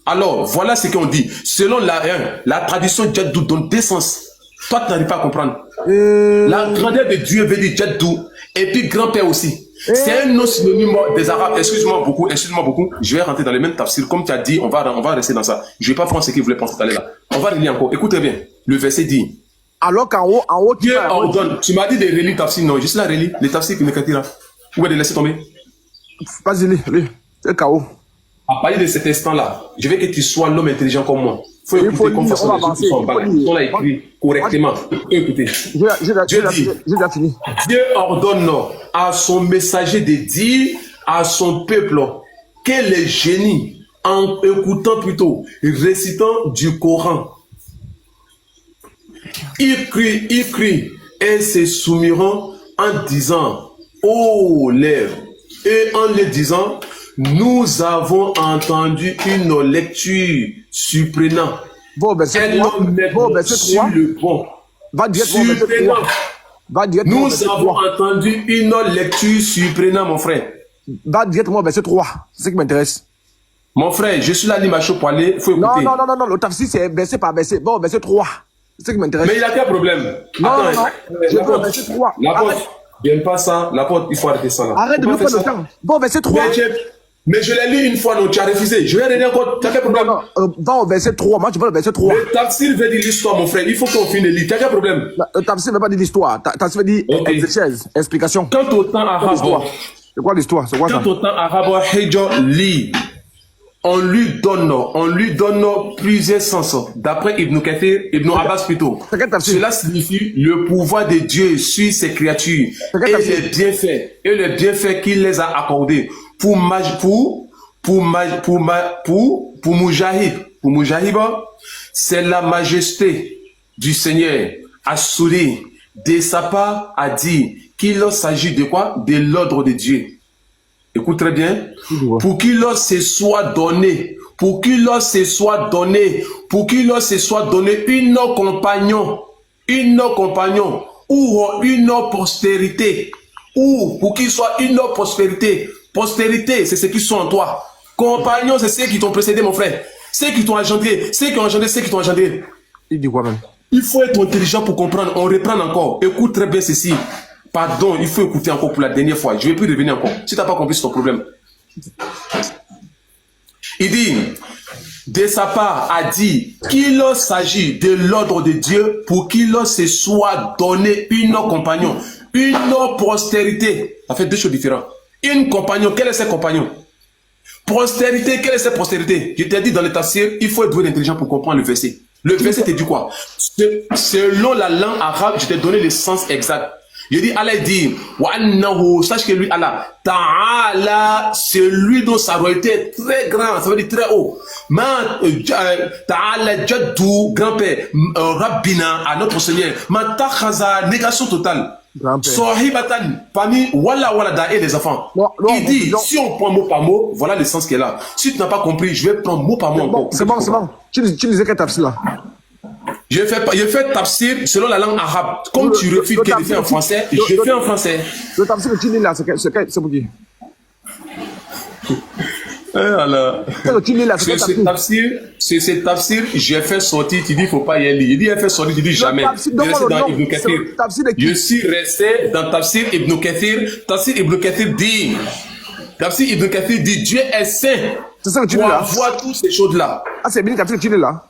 Speaker 2: Alors, voilà ce qu'on dit. Selon la tradition Djaddou donne deux sens. Toi, tu n'arrives pas à comprendre. La grandeur de Dieu veut dire Djaddou, et puis grand-père aussi. C'est un nom synonyme des Arabes. Excuse-moi beaucoup. Je vais rentrer dans les mêmes tafsirs. Comme tu as dit, on va rester dans ça. Je ne vais pas prendre ce que vous voulez penser tout à l'heure là. On va relire encore. Écoutez bien. Le verset dit.
Speaker 1: Alors qu'en haut,
Speaker 2: Dieu ordonne. Tu m'as dit de relire tafsir. Non, juste la relire. Les tafsirs qui me là. Où est de laisser tomber?
Speaker 1: Vas-y, lis. C'est KO.
Speaker 2: À partir de cet instant-là, je veux que tu sois l'homme intelligent comme moi. Il faut
Speaker 1: Il
Speaker 2: écouter
Speaker 1: faut
Speaker 2: comme
Speaker 1: lire,
Speaker 2: façon
Speaker 1: on va
Speaker 2: les choses
Speaker 1: avancer.
Speaker 2: qui sont
Speaker 1: Il
Speaker 2: en
Speaker 1: faut
Speaker 2: bas.
Speaker 1: lire.
Speaker 2: On l'a écrit correctement. Il faut écouter. Dieu dit,
Speaker 1: J'ai déjà fini.
Speaker 2: ordonne à son messager de dire à son peuple que les génies, en écoutant plutôt, récitant du Coran, ils crient et se soumiront en disant, ô lèvres, et en le disant, nous avons entendu une lecture surprenante.
Speaker 1: Bon, verset 3. Bon, verset 3.
Speaker 2: Sur le pont.
Speaker 1: Va directement au verset 3. Va directement au
Speaker 2: Nous
Speaker 1: verset
Speaker 2: avons
Speaker 1: 3.
Speaker 2: entendu une lecture surprenante, mon frère.
Speaker 1: Va directement au verset 3. C'est ce qui m'intéresse.
Speaker 2: Mon frère, je suis là, Limacho pour aller, il faut écouter.
Speaker 1: Non, le tafsir c'est verset par verset. Bon, verset 3. C'est ce qui m'intéresse.
Speaker 2: Mais il y a quel problème?
Speaker 1: Non,
Speaker 2: Attends,
Speaker 1: je veux verset 3.
Speaker 2: L'apôtre, j'aime pas ça. L'apôtre, il faut arrêter ça là.
Speaker 1: Arrête de me faire le temps. Bon, verset 3.
Speaker 2: Mais je l'ai lu une fois, non, tu as refusé. Je vais aller encore. Tu as quel problème?
Speaker 1: Va au verset 3. Moi, je veux le verset 3.
Speaker 2: Le tafsir veut dire l'histoire, mon frère. Il faut qu'on finisse de lire. Tu as quel problème?
Speaker 1: Le tafsir ne veut pas dire l'histoire. Tafsir veut dire exégèse, explication.
Speaker 2: Quant au temps arabe,
Speaker 1: c'est quoi l'histoire? C'est quoi ça?
Speaker 2: quant au temps arabe, Hidjo lit. On lui donne plusieurs sens. D'après Ibn Kathir, Ibn Abbas plutôt. Cela signifie le pouvoir de Dieu sur ses créatures et les bienfaits qu'il les a accordés pour Mujahid. Pour Mujahid, c'est la majesté du Seigneur. Assouri, de sa part, a dit qu'il s'agit de quoi? De l'ordre de Dieu. Écoute très bien. Pour qu'il se soit donné, une compagnon ou une postérité, ou pour qu'il soit une postérité. Postérité, c'est ceux qui sont en toi. Compagnon, c'est ceux qui t'ont précédé, mon frère. Ceux qui t'ont engendré, ceux qui ont engendré.
Speaker 1: Il dit quoi même?
Speaker 2: Il faut être intelligent pour comprendre. On reprend encore. Écoute très bien ceci. Pardon, il faut écouter encore pour la dernière fois. Je ne vais plus revenir encore. Si tu n'as pas compris, c'est ton problème. Il dit, de sa part, a dit qu'il s'agit de l'ordre de Dieu pour qu'il se soit donné une compagnon, une postérité. Ça fait deux choses différentes. Une compagnon, quel est ce compagnon? Postérité, quelle est cette postérité? Je t'ai dit dans le tafsir, il faut être doué d'intelligence pour comprendre le verset. Le verset te dit quoi? Selon la langue arabe, je t'ai donné le sens exact. Je dis, Allah dit, sache que lui, Allah, Ta'ala, c'est lui dont sa royauté est très grande, ça veut dire très haut. Ta'ala, Jaddou, grand-père, Rabbina, à notre Seigneur, Matakhaza, négation totale. Sohibatan, parmi Walla et les enfants. Il dit, si on prend mot par mot, voilà le sens qu'elle a. Si tu n'as pas compris, je vais prendre mot par mot encore.
Speaker 1: C'est bon. Tu disais quel tafsir là?
Speaker 2: Je fais tafsir selon la langue arabe. Comme tu refuses qu'elle fait en français, je fais en français.
Speaker 1: Le tafsir que tu lis là, c'est pour qui?
Speaker 2: C'est ce tafsir, j'ai fait sortir, tu dis il faut pas y aller. Il dit il fait sortir, tu dis jamais. Je suis resté dans tafsir Ibn Kathir. Tafsir Ibn Kathir dit, Dieu est saint.
Speaker 1: C'est ça que tu lis là?
Speaker 2: On voit toutes ces choses-là.
Speaker 1: Ah, c'est Ibn Kathir que tu lis là?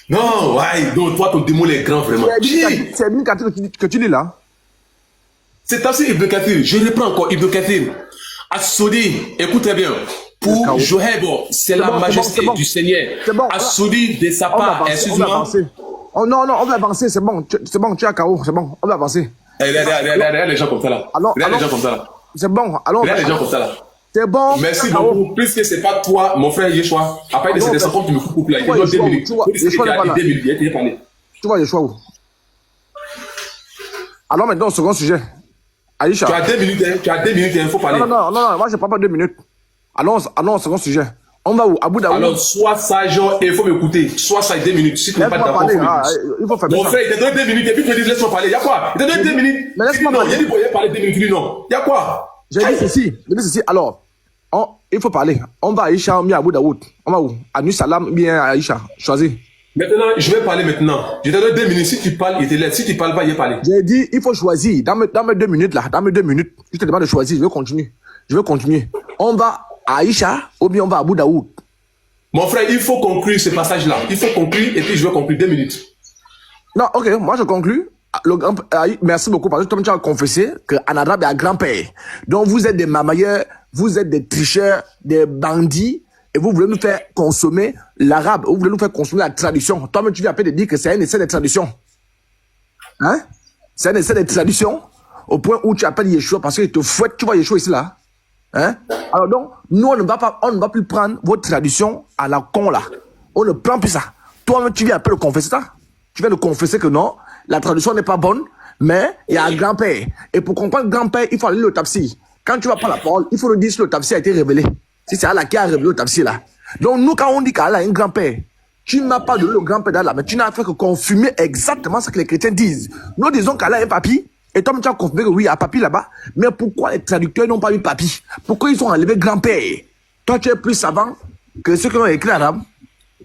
Speaker 2: Non, ouais, donc toi ton démon est grand vraiment.
Speaker 1: C'est Ibn Kathir que tu lis là?
Speaker 2: C'est tafsir Ibn Kathir. Je reprends encore Ibn Kathir. Assoudi, écoute très bien. Pour Joëb, c'est la majesté du Seigneur. Assoudi de sa part, excuse-moi.
Speaker 1: Non, on va avancer, c'est bon, tu as KO, c'est bon, on va avancer.
Speaker 2: Regarde les gens comme ça là. Regarde les gens comme ça là.
Speaker 1: C'est bon, alors.
Speaker 2: Regarde les gens comme ça là.
Speaker 1: C'est bon.
Speaker 2: Merci beaucoup. Puisque c'est pas toi, mon frère Yeshua. Après, c'est des enfants qui me coupent là. Il te donne 2 minutes. Tu vois,
Speaker 1: Yeshua où? Alors maintenant, second sujet. Aïcha.
Speaker 2: Tu as 2 minutes, il faut parler.
Speaker 1: Non, moi je prends pas 2 minutes. Allons au second sujet. On va où? Abu Daoud.
Speaker 2: Alors, sois sage et il faut m'écouter. Sois sage 2 minutes. Si tu n'es pas d'accord,
Speaker 1: il faut faire
Speaker 2: mon frère, il te donne 2 minutes et puis tu me dis laisse-moi parler. Il y a quoi? Il te donne 2 minutes.
Speaker 1: Mais laisse-moi parler.
Speaker 2: Il dit pour y parler 2 minutes. Tu dis non. Il y a quoi?
Speaker 1: J'ai dit ceci. Alors, il faut parler. On va à Aïcha, bien à Abu Daoud. On va où? À Nu Salam, bien à Aïcha. Choisis.
Speaker 2: Maintenant, je vais parler maintenant. Je te donne 2 minutes. Si tu parles, il te laisse. Si tu parles pas, il va parler.
Speaker 1: J'ai dit, il faut choisir. Dans mes 2 minutes là, dans mes 2 minutes, je te demande de choisir. Je vais continuer. On va à Aïcha ou bien on va à Abu Daoud.
Speaker 2: Mon frère, il faut conclure ce passage-là. Il faut conclure et puis je vais conclure 2 minutes.
Speaker 1: Non, ok, moi je conclue. Merci beaucoup parce que toi tu as confessé que en arabe il y a grand-père. Donc vous êtes des mamailleurs, vous êtes des tricheurs, des bandits, et vous voulez nous faire consommer l'arabe, vous voulez nous faire consommer la tradition. Toi-même, tu viens après de dire que c'est un essai de tradition. Hein? C'est un essai de tradition au point où tu appelles Yeshua parce qu'il te fouette. Tu vois Yeshua ici, là? Hein? Alors donc, nous, on ne va plus prendre votre tradition à la con, là. On ne prend plus ça. Toi-même, tu viens un peu le confesser ça. Tu viens de confesser que non, la tradition n'est pas bonne, mais il y a un grand-père. Et pour comprendre le grand-père, il faut aller le tafsir. Quand tu vas prendre la parole, il faut le dire si le tafsir a été révélé. Si c'est Allah qui a révélé le tafsir là. Donc nous, quand on dit qu'Allah a un grand-père, tu n'as pas donné le grand-père d'Allah, mais tu n'as fait que confirmer exactement ce que les chrétiens disent. Nous disons qu'Allah a un papy, et toi, tu as confirmé que oui, il y a papy là-bas. Mais pourquoi les traducteurs n'ont pas mis papy? Pourquoi ils ont enlevé grand-père? Toi, tu es plus savant que ceux qui ont écrit l'arabe.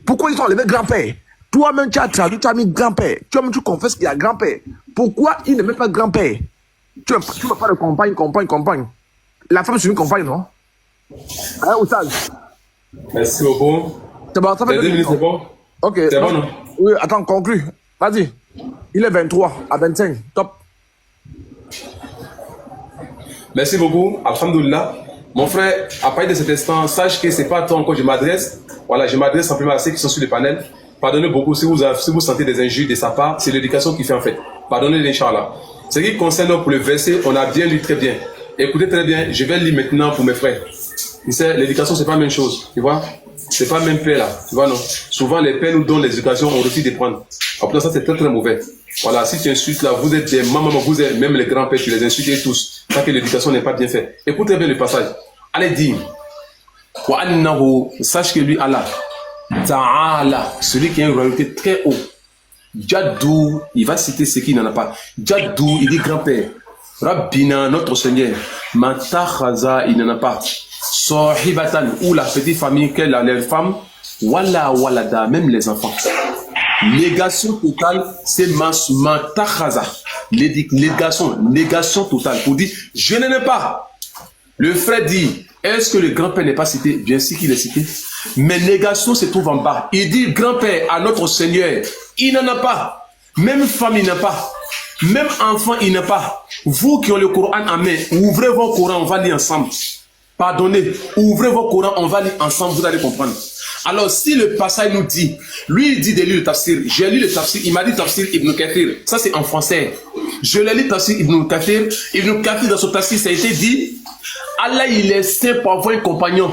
Speaker 1: Pourquoi ils ont enlevé grand-père? Toi-même, tu as traduit, tu as mis grand-père. Toi-même, tu confesses qu'il y a grand-père. Pourquoi il ne met pas grand-père? Tu ne veux pas de compagne. La femme, c'est une compagne, non? Hein, Oussal?
Speaker 2: Merci beaucoup.
Speaker 1: C'est bon, ça fait
Speaker 2: 2 minutes, c'est bon?
Speaker 1: Ok.
Speaker 2: C'est bon, non?
Speaker 1: Oui, attends, conclue. Vas-y. Il est 23 à 25. Top.
Speaker 2: Merci beaucoup. Alhamdoulilah. Mon frère, à partir de cet instant, sache que ce n'est pas à toi encore que je m'adresse. Voilà, je m'adresse simplement à ceux qui sont sur le panel. Pardonnez beaucoup si vous sentez des injures de sa part. C'est l'éducation qui fait en fait. Pardonnez-les, Inch'Allah. Ce qui concerne pour le verset, on a bien lu très bien. Écoutez très bien, je vais lire maintenant pour mes frères. Tu sais, l'éducation, c'est pas la même chose. Tu vois? C'est pas le même père là. Tu vois, non? Souvent, les pères nous donnent l'éducation, on refuse de prendre. Après ça, c'est très très mauvais. Voilà, si tu insultes là, vous êtes des mamans, vous êtes même les grands-pères, tu les insultes tous. Parce que l'éducation n'est pas bien faite. Écoutez bien le passage. Allez dire. Wa annahu, sache que lui, Allah, Ta'ala, celui qui a une royauté très haut. Jadou, il va citer ce qu'il n'en a pas. Jadou, il dit grand-père. Rabbina, notre Seigneur. Matakhaza, il n'en a pas. Sohibatan, ou la petite famille qu'elle a, les femmes. Wala walada, même les enfants. Négation totale, c'est matakhaza. Négation totale. Pour dire, je n'en ai pas. Le frère dit, est-ce que le grand-père n'est pas cité? Bien sûr qu'il est cité. Mais négation se trouve en bas. Il dit, grand-père à notre Seigneur, il n'en a pas. Même femme, il n'a pas. Même enfant, il n'a pas. Vous qui avez le Coran en main, ouvrez vos Corans, on va lire ensemble. Pardonnez, ouvrez vos Corans, on va lire ensemble, vous allez comprendre. Alors, si le passage nous dit, lui, il dit de lire le tafsir. J'ai lu le tafsir, il m'a dit tafsir Ibn Kathir. Ça, c'est en français. Je l'ai lu tafsir Ibn Kathir. Ibn Kathir, dans son tafsir, ça a été dit, Allah, il est saint pour avoir un compagnon.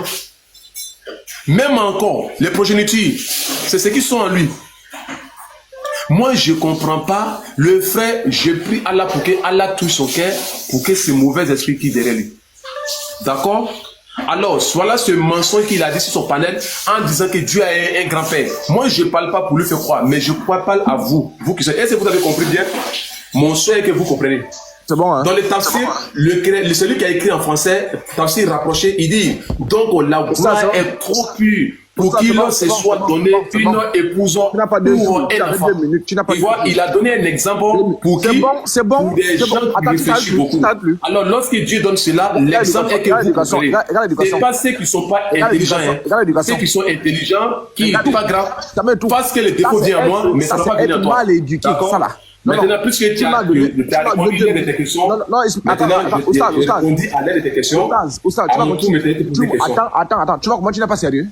Speaker 2: Même encore, les progénitures, c'est ce qui sont en lui. Moi, je ne comprends pas. Le frère, je prie Allah pour que Allah touche son cœur, pour que ce mauvais esprit qui est derrière lui. D'accord? Alors, voilà ce mensonge qu'il a dit sur son panel en disant que Dieu a un grand-père. Moi, je ne parle pas pour lui faire croire, mais je parle à vous. Vous qui est-ce que vous avez compris bien? Mon souhait est que vous compreniez.
Speaker 1: C'est bon, hein?
Speaker 2: Dans le tafsir, celui qui a écrit en français, tafsir rapproché, il dit donc la gloire est trop pure pour qu'il se soit donné une épouse pour un enfant. Tu vois, il a donné un exemple pour qui pour des gens qui réfléchissent beaucoup. Alors, lorsque Dieu donne cela, l'exemple est que vous comprenez. Ce n'est pas ceux qui ne sont pas intelligents. Ceux qui sont intelligents, qui n'est pas grave, parce que le défaut vient à moi, mais ça ne va pas venir à toi. D'accord? Maintenant, puisque tu as répondu à tes questions, maintenant, je répondis à l'aide de tes questions. À mon tour, mais tu as posé des questions.
Speaker 1: Attends, tu vois comment tu n'es pas sérieux?